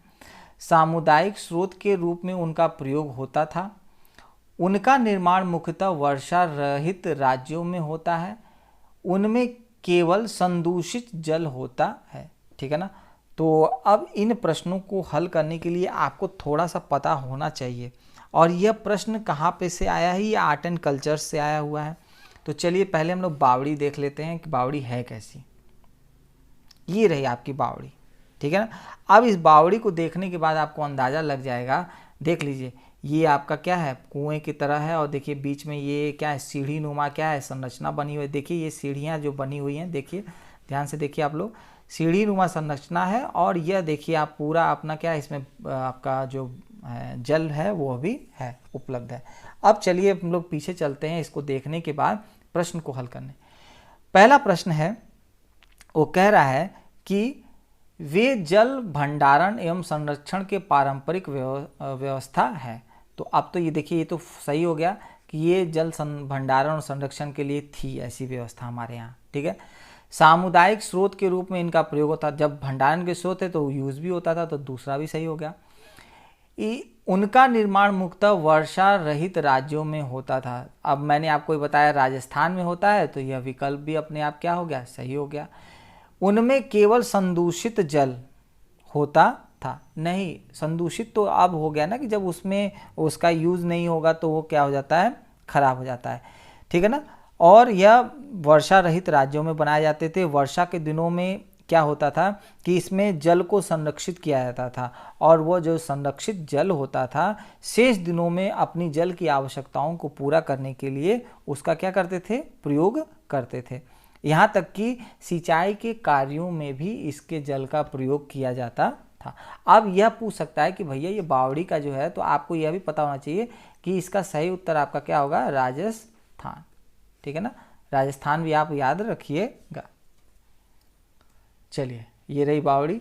[SPEAKER 1] सामुदायिक स्रोत के रूप में उनका प्रयोग होता था। उनका निर्माण मुख्यतः वर्षा रहित राज्यों में होता है। उनमें केवल संदूषित जल होता है, ठीक है ना। तो अब इन प्रश्नों को हल करने के लिए आपको थोड़ा सा पता होना चाहिए, और यह प्रश्न कहाँ पे से आया है, ये आर्ट एंड कल्चर से आया हुआ है। तो चलिए पहले हम लोग बावड़ी देख लेते हैं कि बावड़ी है कैसी। ये रही आपकी बावड़ी, ठीक है ना। अब इस बावड़ी को देखने के बाद आपको अंदाज़ा लग जाएगा, देख लीजिए ये आपका क्या है, कुएं की तरह है, और देखिए बीच में ये क्या है, सीढ़ी नुमा क्या है, संरचना बनी हुई है। देखिए ये सीढ़ियाँ जो बनी हुई हैं, देखिए ध्यान से देखिए आप लोग, सीढ़ी नुमा संरचना है, और यह देखिए आप पूरा अपना क्या है, इसमें आपका जो जल है वो भी है, उपलब्ध है। अब चलिए हम लोग पीछे चलते हैं इसको देखने के बाद प्रश्न को हल करने। पहला प्रश्न है, वो कह रहा है कि वे जल भंडारण एवं संरक्षण के पारंपरिक व्यवस्था है। तो अब तो ये देखिए, ये तो सही हो गया कि ये जल भंडारण और संरक्षण के लिए थी ऐसी व्यवस्था हमारे यहाँ, ठीक है। सामुदायिक स्रोत के रूप में इनका प्रयोग होता, जब भंडारण के स्रोत है तो यूज भी होता था, तो दूसरा भी सही हो गया। उनका निर्माण मुख्यतः वर्षा रहित राज्यों में होता था। अब मैंने आपको बताया राजस्थान में होता है, तो यह विकल्प भी अपने आप क्या हो गया, सही हो गया। उनमें केवल संदूषित जल होता था, नहीं, संदूषित तो अब हो गया ना कि जब उसमें उसका यूज़ नहीं होगा तो वो क्या हो जाता है, खराब हो जाता है, ठीक है ना। और यह वर्षा रहित राज्यों में बनाए जाते थे। वर्षा के दिनों में क्या होता था कि इसमें जल को संरक्षित किया जाता था, और वो जो संरक्षित जल होता था शेष दिनों में अपनी जल की आवश्यकताओं को पूरा करने के लिए उसका क्या करते थे, प्रयोग करते थे। यहाँ तक कि सिंचाई के कार्यों में भी इसके जल का प्रयोग किया जाता था। अब यह पूछ सकता है कि भैया ये बावड़ी का जो है, तो आपको यह भी पता होना चाहिए कि इसका सही उत्तर आपका क्या होगा, राजस्थान, ठीक है ना। राजस्थान भी आप याद रखिएगा। चलिए, ये रही बावड़ी,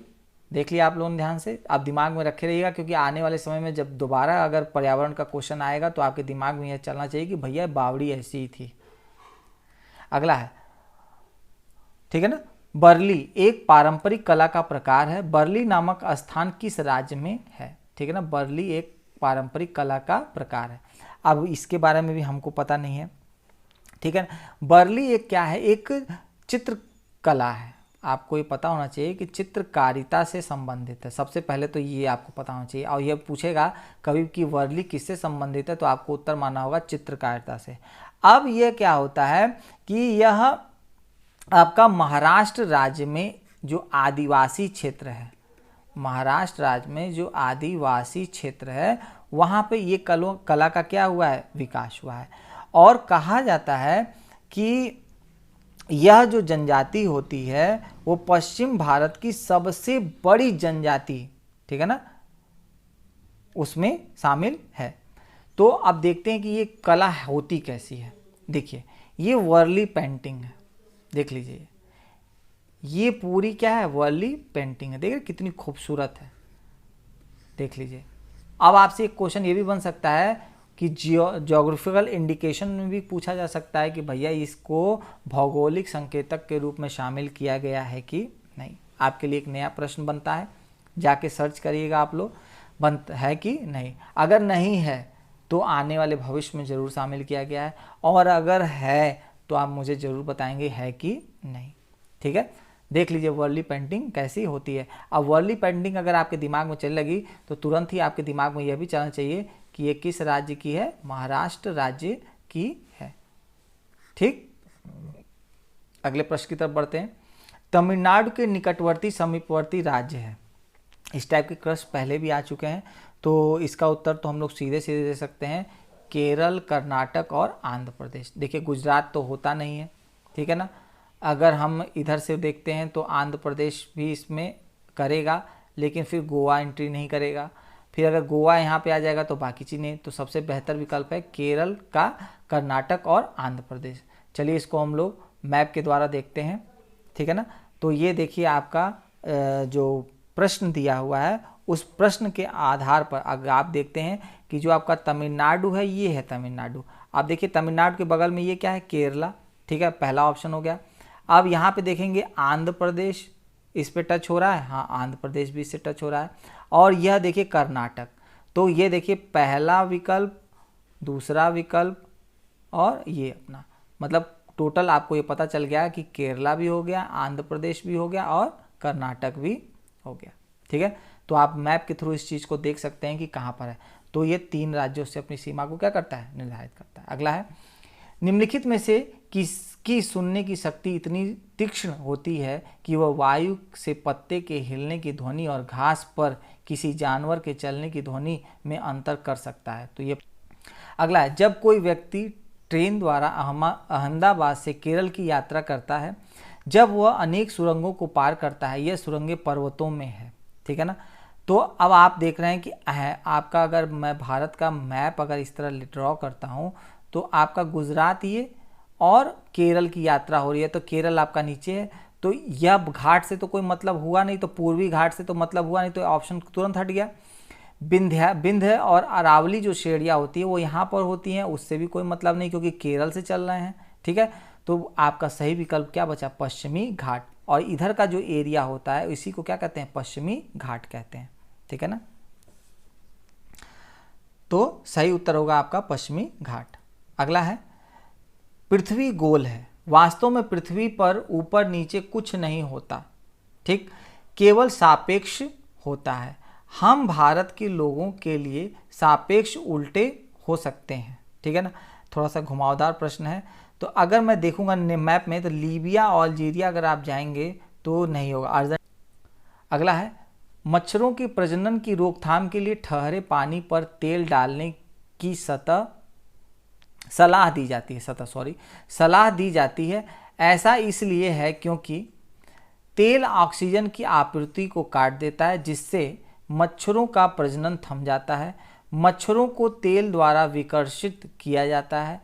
[SPEAKER 1] देख लिया आप लोगों ने ध्यान से। आप दिमाग में रखे रहिएगा, क्योंकि आने वाले समय में जब दोबारा अगर पर्यावरण का क्वेश्चन आएगा तो आपके दिमाग में यह चलना चाहिए कि भैया बावड़ी ऐसी ही थी। अगला है, ठीक है ना, बरली एक पारंपरिक कला का प्रकार है। बरली नामक स्थान किस राज्य में है, ठीक है ना। बरली एक पारंपरिक कला का प्रकार है। अब इसके बारे में भी हमको पता नहीं है, ठीक है ना। बरली एक क्या है, एक चित्रकला है। आपको ये पता होना चाहिए कि चित्रकारिता से संबंधित है। सबसे पहले तो ये आपको पता होना चाहिए। और ये पूछेगा कभी कि बरली किससे संबंधित है, तो आपको उत्तर मानना होगा चित्रकारिता से। अब ये क्या होता है कि यह आपका महाराष्ट्र राज्य में जो आदिवासी क्षेत्र है, महाराष्ट्र राज्य में जो आदिवासी क्षेत्र है, वहाँ पे ये कला का क्या हुआ है, विकास हुआ है। और कहा जाता है कि यह जो जनजाति होती है वो पश्चिम भारत की सबसे बड़ी जनजाति, ठीक है ना, उसमें शामिल है। तो अब देखते हैं कि ये कला होती कैसी है। देखिए, ये वर्ली पेंटिंग है, देख लीजिए, ये पूरी क्या है, वर्ली पेंटिंग है। देखिए कितनी खूबसूरत है, देख लीजिए। अब आपसे एक क्वेश्चन ये भी बन सकता है कि ज्योग्राफिकल इंडिकेशन में भी पूछा जा सकता है कि भैया इसको भौगोलिक संकेतक के रूप में शामिल किया गया है कि नहीं। आपके लिए एक नया प्रश्न बनता है, जाके सर्च करिएगा आप लोग, है कि नहीं। अगर नहीं है तो आने वाले भविष्य में ज़रूर शामिल किया गया है, और अगर है तो आप मुझे ज़रूर बताएंगे है कि नहीं, ठीक है। देख लीजिए वर्ली पेंटिंग कैसी होती है। अब वर्ली पेंटिंग अगर आपके दिमाग में चलने लगी तो तुरंत ही आपके दिमाग में यह भी चलना चाहिए कि ये किस राज्य की है, महाराष्ट्र राज्य की है, ठीक। अगले प्रश्न की तरफ बढ़ते हैं। तमिलनाडु के निकटवर्ती समीपवर्ती राज्य है। इस टाइप के प्रश्न पहले भी आ चुके हैं, तो इसका उत्तर तो हम लोग सीधे सीधे दे सकते हैं, केरल, कर्नाटक और आंध्र प्रदेश। देखिए गुजरात तो होता नहीं है, ठीक है ना। अगर हम इधर से देखते हैं तो आंध्र प्रदेश भी इसमें करेगा, लेकिन फिर गोवा एंट्री नहीं करेगा। फिर अगर गोवा यहाँ पे आ जाएगा तो बाकी चीज़ें, तो सबसे बेहतर विकल्प है केरल का, कर्नाटक और आंध्र प्रदेश। चलिए इसको हम लोग मैप के द्वारा देखते हैं, ठीक है ना। तो ये देखिए आपका जो प्रश्न दिया हुआ है, उस प्रश्न के आधार पर अगर आप देखते हैं कि जो आपका तमिलनाडु है, ये है तमिलनाडु। आप देखिए तमिलनाडु के बगल में ये क्या है, केरला, ठीक है, पहला ऑप्शन हो गया। अब यहाँ पे देखेंगे आंध्र प्रदेश इस पे टच हो रहा है, हाँ आंध्र प्रदेश भी इससे टच हो रहा है। और यह देखिए कर्नाटक, तो ये देखिए पहला विकल्प, दूसरा विकल्प और ये अपना, मतलब टोटल आपको ये पता चल गया कि केरला भी हो गया, आंध्र प्रदेश भी हो गया और कर्नाटक भी हो गया, ठीक है। तो आप मैप के थ्रू इस चीज़ को देख सकते हैं कि कहाँ पर है। तो ये 3 राज्यों से अपनी सीमा को क्या करता है, निर्धारित करता है। अगला है, निम्नलिखित में से किसकी सुनने की शक्ति इतनी तीक्ष्ण होती है कि वह वायु से पत्ते के हिलने की ध्वनि और घास पर किसी जानवर के चलने की ध्वनि में अंतर कर सकता है। तो ये अगला है, जब कोई व्यक्ति ट्रेन द्वारा अहमदाबाद से केरल की यात्रा करता है, जब वह अनेक सुरंगों को पार करता है, यह सुरंगें पर्वतों में है, ठीक है ना। तो अब आप देख रहे हैं कि आपका अगर मैं भारत का मैप अगर इस तरह ड्रॉ करता हूँ तो आपका गुजरात ये और केरल की यात्रा हो रही है, तो केरल आपका नीचे है, तो यह घाट से तो कोई मतलब हुआ नहीं, तो पूर्वी घाट से तो मतलब हुआ नहीं, तो ऑप्शन तुरंत हट गया। विंध्य और अरावली जो श्रेणियाँ होती है वो यहाँ पर होती हैं, उससे भी कोई मतलब नहीं क्योंकि केरल से चल रहे हैं। ठीक है, तो आपका सही विकल्प क्या बचा? पश्चिमी घाट। और इधर का जो एरिया होता है इसी को क्या कहते हैं? पश्चिमी घाट कहते हैं। ठीक है ना, तो सही उत्तर होगा आपका पश्चिमी घाट। अगला है, पृथ्वी गोल है। वास्तव में पृथ्वी पर ऊपर नीचे कुछ नहीं होता, ठीक, केवल सापेक्ष होता है। हम भारत के लोगों के लिए सापेक्ष उल्टे हो सकते हैं। ठीक है ना, थोड़ा सा घुमावदार प्रश्न है। तो अगर मैं देखूंगा मैप में तो लीबिया और अल्जीरिया अगर आप जाएंगे तो नहीं होगा। अगला है, मच्छरों के प्रजनन की रोकथाम के लिए ठहरे पानी पर तेल डालने की सलाह दी जाती है। ऐसा इसलिए है क्योंकि तेल ऑक्सीजन की आपूर्ति को काट देता है, जिससे मच्छरों का प्रजनन थम जाता है। मच्छरों को तेल द्वारा विकर्षित किया जाता है।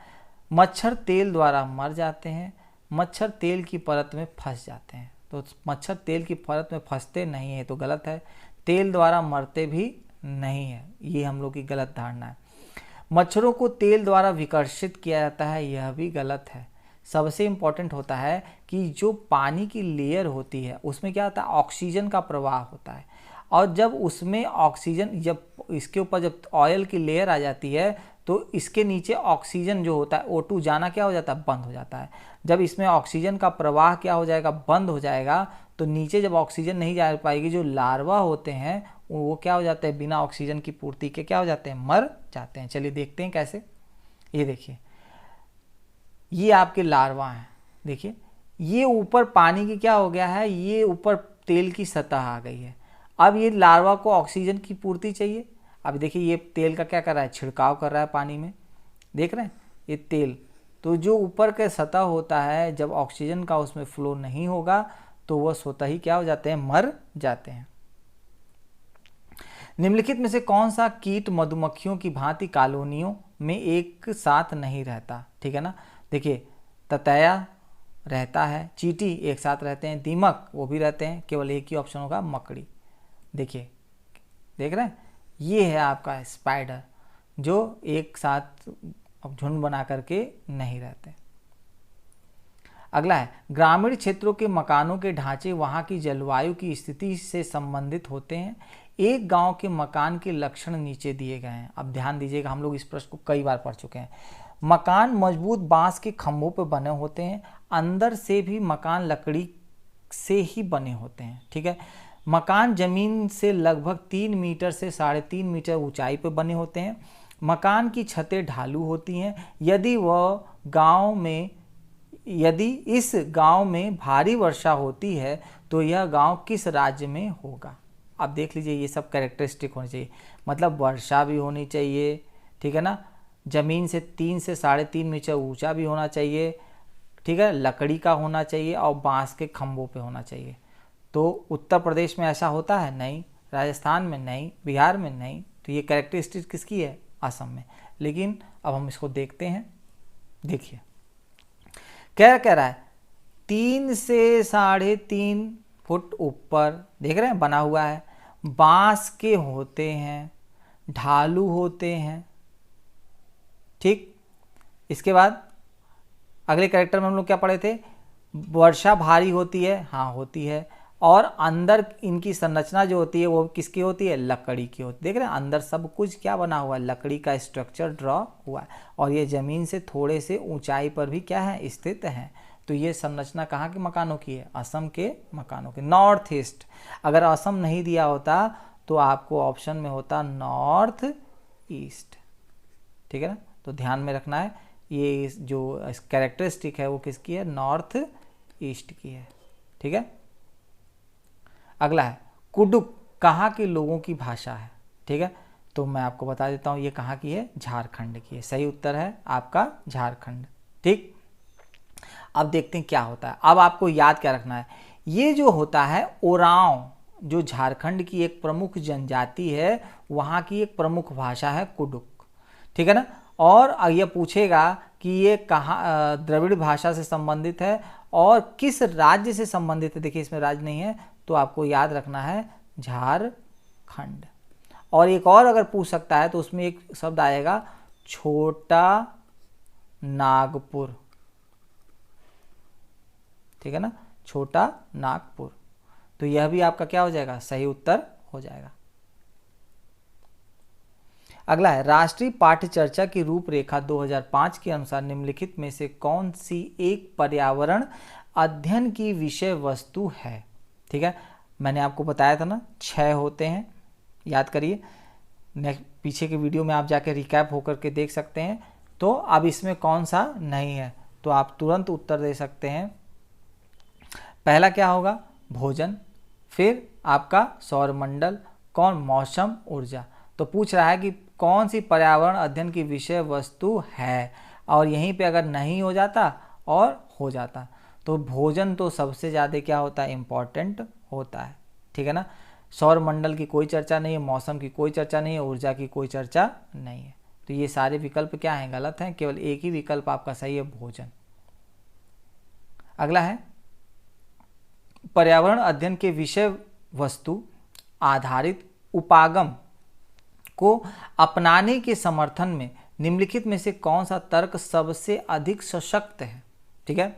[SPEAKER 1] मच्छर तेल द्वारा मर जाते हैं। मच्छर तेल की परत में फंस जाते हैं। तो मच्छर तेल की परत में फंसते नहीं है तो गलत है। तेल द्वारा मरते भी नहीं है, ये हम लोग की गलत धारणा है। मच्छरों को तेल द्वारा विकर्षित किया जाता है, यह भी गलत है। सबसे इम्पॉर्टेंट होता है कि जो पानी की लेयर होती है उसमें क्या होता है? ऑक्सीजन का प्रवाह होता है, और जब उसमें ऑक्सीजन, जब इसके ऊपर जब ऑयल की लेयर आ जाती है तो इसके नीचे ऑक्सीजन जो होता है O2 जाना क्या हो जाता है? बंद हो जाता है। जब इसमें ऑक्सीजन का प्रवाह क्या हो जाएगा? बंद हो जाएगा। तो नीचे जब ऑक्सीजन नहीं जा पाएगी, जो लार्वा होते हैं वो क्या हो जाते हैं? बिना ऑक्सीजन की पूर्ति के क्या हो जाते हैं? मर जाते हैं। चलिए देखते हैं कैसे। ये देखिए, ये आपके लार्वा हैं। देखिए, ये ऊपर पानी की क्या हो गया है? ये ऊपर तेल की सतह आ गई है। अब ये लार्वा को ऑक्सीजन की पूर्ति चाहिए। अब देखिए, ये तेल का क्या कर रहा है? छिड़काव कर रहा है पानी में। देख रहे हैं ये तेल। तो जो ऊपर का सतह होता है, जब ऑक्सीजन का उसमें फ्लो नहीं होगा तो वह स्वतः ही क्या हो जाते हैं? मर जाते हैं। निम्नलिखित में से कौन सा कीट मधुमक्खियों की भांति कॉलोनियों में एक साथ नहीं रहता? ठीक है ना, देखिए, ततैया रहता है, चींटी एक साथ रहते हैं, दीमक वो भी रहते हैं, केवल एक ही ऑप्शन होगा मकड़ी। देखिए, देख रहे हैं, ये है आपका स्पाइडर जो एक साथ झुंड बना करके नहीं रहते। अगला है, ग्रामीण क्षेत्रों के मकानों के ढांचे वहाँ की जलवायु की स्थिति से संबंधित होते हैं। एक गांव के मकान के लक्षण नीचे दिए गए हैं। अब ध्यान दीजिएगा, हम लोग इस प्रश्न को कई बार पढ़ चुके हैं। मकान मजबूत बांस के खंभों पर बने होते हैं। अंदर से भी मकान लकड़ी से ही बने होते हैं। ठीक है, मकान जमीन से लगभग 3 मीटर से 3.5 मीटर ऊंचाई पर बने होते हैं। मकान की छतें ढालू होती हैं। यदि इस गांव में भारी वर्षा होती है तो यह गांव किस राज्य में होगा? आप देख लीजिए, ये सब कैरेक्टरिस्टिक होनी चाहिए। मतलब वर्षा भी होनी चाहिए, ठीक है ना, ज़मीन से 3 से 3.5 मीटर ऊंचा भी होना चाहिए, ठीक है, लकड़ी का होना चाहिए और बांस के खंभों पे होना चाहिए। तो उत्तर प्रदेश में ऐसा होता है? नहीं। राजस्थान में नहीं, बिहार में नहीं। तो ये कैरेक्टरिस्टिक किसकी है? असम में। लेकिन अब हम इसको देखते हैं। देखिए, क्या कह रहा है? 3 से 3.5 फुट ऊपर, देख रहे हैं, बना हुआ है, बांस के होते हैं, ढालू होते हैं। ठीक, इसके बाद अगले कैरेक्टर में हम लोग क्या पढ़े थे? वर्षा भारी होती है, हाँ होती है, और अंदर इनकी संरचना जो होती है वो किसकी होती है? लकड़ी की होती है। देख रहे हैं, अंदर सब कुछ क्या बना हुआ है? लकड़ी का स्ट्रक्चर ड्रॉ हुआ है, और ये ज़मीन से थोड़े से ऊंचाई पर भी क्या है? स्थित है। तो ये संरचना कहाँ के मकानों की है? असम के मकानों के। नॉर्थ ईस्ट, अगर असम नहीं दिया होता तो आपको ऑप्शन में होता नॉर्थ ईस्ट। ठीक है ना, तो ध्यान में रखना है, ये जो कैरेक्टरिस्टिक है वो किसकी है? नॉर्थ ईस्ट की है। ठीक है, अगला है, कुडुक कहाँ के लोगों की भाषा है? ठीक है, तो मैं आपको बता देता हूँ, ये कहाँ की है? झारखंड की है। सही उत्तर है आपका झारखंड। ठीक, अब देखते हैं क्या होता है। अब आपको याद क्या रखना है? ये जो होता है ओरांव, जो झारखंड की एक प्रमुख जनजाति है, वहाँ की एक प्रमुख भाषा है कुडुक। ठीक है ना, और ये पूछेगा कि ये कहाँ द्रविड़ भाषा से संबंधित है और किस राज्य से संबंधित है, देखिए इसमें राज्य नहीं है तो आपको याद रखना है झारखंड। और एक और अगर पूछ सकता है तो उसमें एक शब्द आएगा छोटा नागपुर, ठीक है ना, छोटा नागपुर। तो यह भी आपका क्या हो जाएगा, सही उत्तर हो जाएगा। अगला है राष्ट्रीय पाठ्य चर्चा की रूपरेखा 2005 के अनुसार निम्नलिखित में से कौन सी एक पर्यावरण अध्ययन की विषय वस्तु है। ठीक है, मैंने आपको बताया था ना 6 होते हैं, याद करिए, नेक्स्ट पीछे के वीडियो में आप जाके रिकैप होकर के देख सकते हैं। तो अब इसमें कौन सा नहीं है, तो आप तुरंत उत्तर दे सकते हैं। पहला क्या होगा, भोजन, फिर आपका सौरमंडल, कौन, मौसम, ऊर्जा। तो पूछ रहा है कि कौन सी पर्यावरण अध्ययन की विषय वस्तु है, और यहीं पे अगर नहीं हो जाता और हो जाता तो भोजन तो सबसे ज़्यादा क्या होता है, इम्पॉर्टेंट होता है। ठीक है ना, सौरमंडल की कोई चर्चा नहीं है, मौसम की कोई चर्चा नहीं है, ऊर्जा की कोई चर्चा नहीं है। तो ये सारे विकल्प क्या हैं, गलत हैं, केवल एक ही विकल्प आपका सही है, भोजन। अगला है पर्यावरण अध्ययन के विषय वस्तु आधारित उपागम को अपनाने के समर्थन में निम्नलिखित में से कौन सा तर्क सबसे अधिक सशक्त है। ठीक है,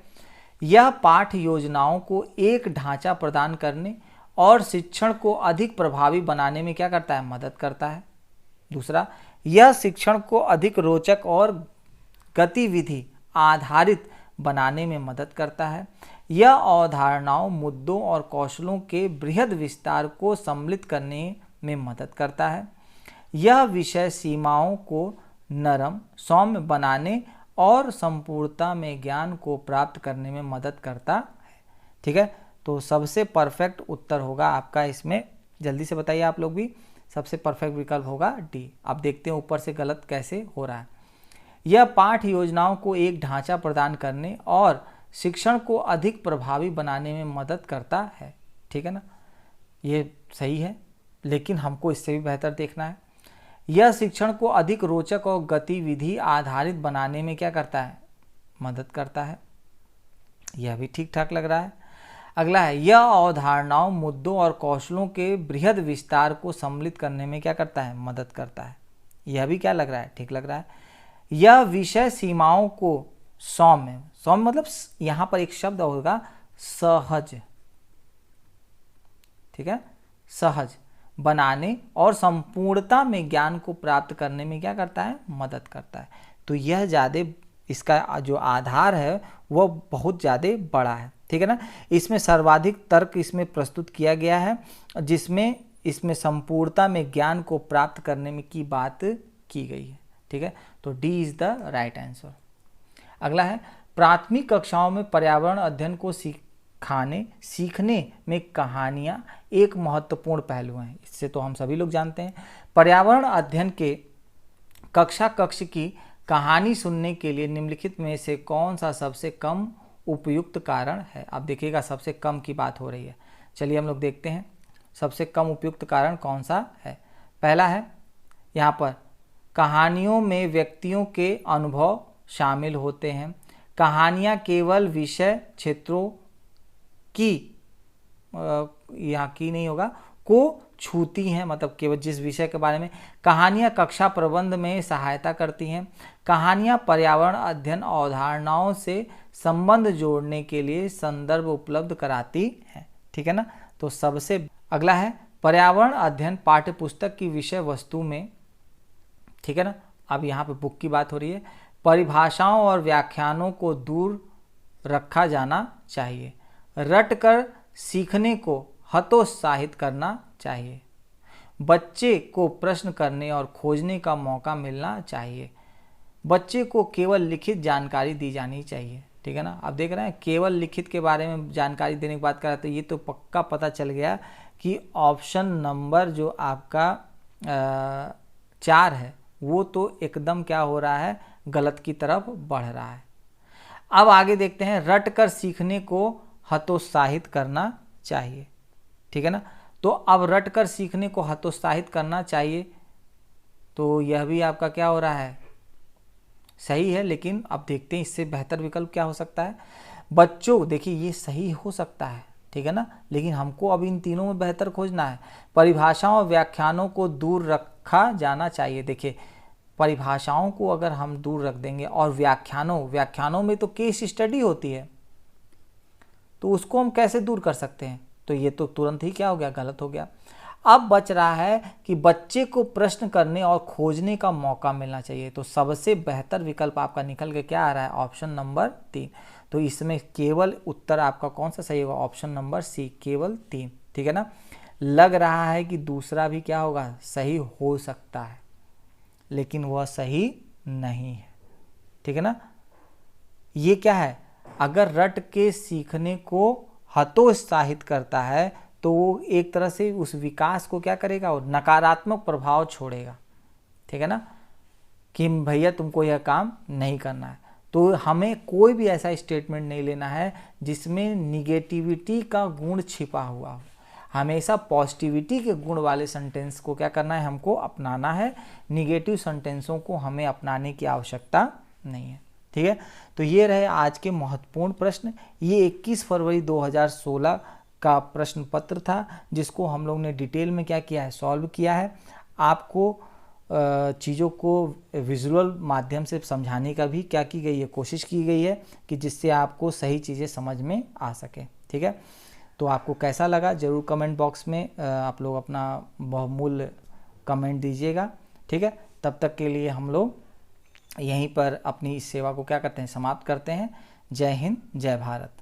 [SPEAKER 1] यह पाठ योजनाओं को एक ढांचा प्रदान करने और शिक्षण को अधिक प्रभावी बनाने में क्या करता है, मदद करता है। दूसरा, यह शिक्षण को अधिक रोचक और गतिविधि आधारित बनाने में मदद करता है। यह अवधारणाओं, मुद्दों और कौशलों के बृहद विस्तार को सम्मिलित करने में मदद करता है। यह विषय सीमाओं को नरम, सौम्य बनाने और संपूर्णता में ज्ञान को प्राप्त करने में मदद करता है। ठीक है, तो सबसे परफेक्ट उत्तर होगा आपका इसमें, जल्दी से बताइए आप लोग भी, सबसे परफेक्ट विकल्प होगा डी। आप देखते हैं ऊपर से गलत कैसे हो रहा है। यह पाठ योजनाओं को एक ढांचा प्रदान करने और शिक्षण को अधिक प्रभावी बनाने में मदद करता है। ठीक है ना, ये सही है, लेकिन हमको इससे भी बेहतर देखना है। यह शिक्षण को अधिक रोचक और गतिविधि आधारित बनाने में क्या करता है, मदद करता है। यह भी ठीक ठाक लग रहा है। अगला है यह अवधारणाओं, मुद्दों और कौशलों के बृहद विस्तार को सम्मिलित करने में क्या करता है, मदद करता है। यह भी क्या लग रहा है, ठीक लग रहा है। यह विषय सीमाओं को सौम्य, सौम्य मतलब यहां पर एक शब्द होगा सहज, ठीक है, सहज बनाने और संपूर्णता में ज्ञान को प्राप्त करने में क्या करता है, मदद करता है। तो यह ज़्यादा, इसका जो आधार है वह बहुत ज़्यादा बड़ा है। ठीक है ना, इसमें सर्वाधिक तर्क इसमें प्रस्तुत किया गया है, जिसमें इसमें संपूर्णता में ज्ञान को प्राप्त करने में की बात की गई है। ठीक है, तो D is the right answer. अगला है प्राथमिक कक्षाओं में पर्यावरण अध्ययन को सीखने में कहानियां एक महत्वपूर्ण पहलू हैं। इससे तो हम सभी लोग जानते हैं। पर्यावरण अध्ययन के कक्ष की कहानी सुनने के लिए निम्नलिखित में से कौन सा सबसे कम उपयुक्त कारण है। अब देखिएगा सबसे कम की बात हो रही है, चलिए हम लोग देखते हैं सबसे कम उपयुक्त कारण कौन सा है। पहला है यहाँ पर कहानियों में व्यक्तियों के अनुभव शामिल होते हैं। कहानियाँ केवल विषय क्षेत्रों की, यहाँ की नहीं होगा, को छूती हैं, मतलब केवल जिस विषय के बारे में। कहानियाँ कक्षा प्रबंध में सहायता करती हैं। कहानियाँ पर्यावरण अध्ययन अवधारणाओं से संबंध जोड़ने के लिए संदर्भ उपलब्ध कराती हैं। ठीक है ना, तो सबसे अगला है पर्यावरण अध्ययन पाठ्यपुस्तक की विषय वस्तु में, ठीक है ना, अब यहाँ पे बुक की बात हो रही है, परिभाषाओं और व्याख्यानों को दूर रखा जाना चाहिए। रट कर सीखने को हतोत्साहित करना चाहिए। बच्चे को प्रश्न करने और खोजने का मौका मिलना चाहिए। बच्चे को केवल लिखित जानकारी दी जानी चाहिए। ठीक है ना, आप देख रहे हैं केवल लिखित के बारे में जानकारी देने की बात कर रहा है, तो ये तो पक्का पता चल गया कि ऑप्शन नंबर जो आपका 4 है वो तो एकदम क्या हो रहा है, गलत की तरफ बढ़ रहा है। अब आगे देखते हैं, रट कर सीखने को हतोत्साहित करना चाहिए। ठीक है ना, तो अब रट कर सीखने को हतोत्साहित करना चाहिए, तो यह भी आपका क्या हो रहा है, सही है। लेकिन अब देखते हैं इससे बेहतर विकल्प क्या हो सकता है। बच्चों देखिए ये सही हो सकता है, ठीक है ना, लेकिन हमको अब इन तीनों में बेहतर खोजना है। परिभाषाओं और व्याख्यानों को दूर रखा जाना चाहिए। देखिए परिभाषाओं को अगर हम दूर रख देंगे और व्याख्यानों में तो केस स्टडी होती है, तो उसको हम कैसे दूर कर सकते हैं? तो ये तो तुरंत ही क्या हो गया, गलत हो गया। अब बच रहा है कि बच्चे को प्रश्न करने और खोजने का मौका मिलना चाहिए। तो सबसे बेहतर विकल्प आपका निकल के क्या आ रहा है, ऑप्शन नंबर 3। तो इसमें केवल उत्तर आपका कौन सा सही होगा, ऑप्शन नंबर सी, केवल 3, ठीक है ना। लग रहा है कि दूसरा भी क्या होगा, सही हो सकता है, लेकिन वह सही नहीं है, ठीक है ना। ये क्या है, अगर रट के सीखने को हतोत्साहित करता है तो वो एक तरह से उस विकास को क्या करेगा, वो नकारात्मक प्रभाव छोड़ेगा, ठीक है ना, कि भैया तुमको यह काम नहीं करना है। तो हमें कोई भी ऐसा स्टेटमेंट नहीं लेना है जिसमें निगेटिविटी का गुण छिपा हुआ हो। हमेशा पॉजिटिविटी के गुण वाले सेंटेंस को क्या करना है, हमको अपनाना है। निगेटिव सेंटेंसों को हमें अपनाने की आवश्यकता नहीं है, ठीक है। तो ये रहे आज के महत्वपूर्ण प्रश्न। ये 21 फरवरी 2016 का प्रश्न पत्र था, जिसको हम लोग ने डिटेल में क्या किया है, सॉल्व किया है। आपको चीज़ों को विजुअल माध्यम से समझाने का भी क्या की गई है, कोशिश की गई है, कि जिससे आपको सही चीज़ें समझ में आ सके, ठीक है। तो आपको कैसा लगा ज़रूर कमेंट बॉक्स में आप लोग अपना बहुमूल्य कमेंट दीजिएगा, ठीक है। तब तक के लिए हम लोग यहीं पर अपनी इस सेवा को क्या करते हैं, समाप्त करते हैं। जय हिंद, जय भारत।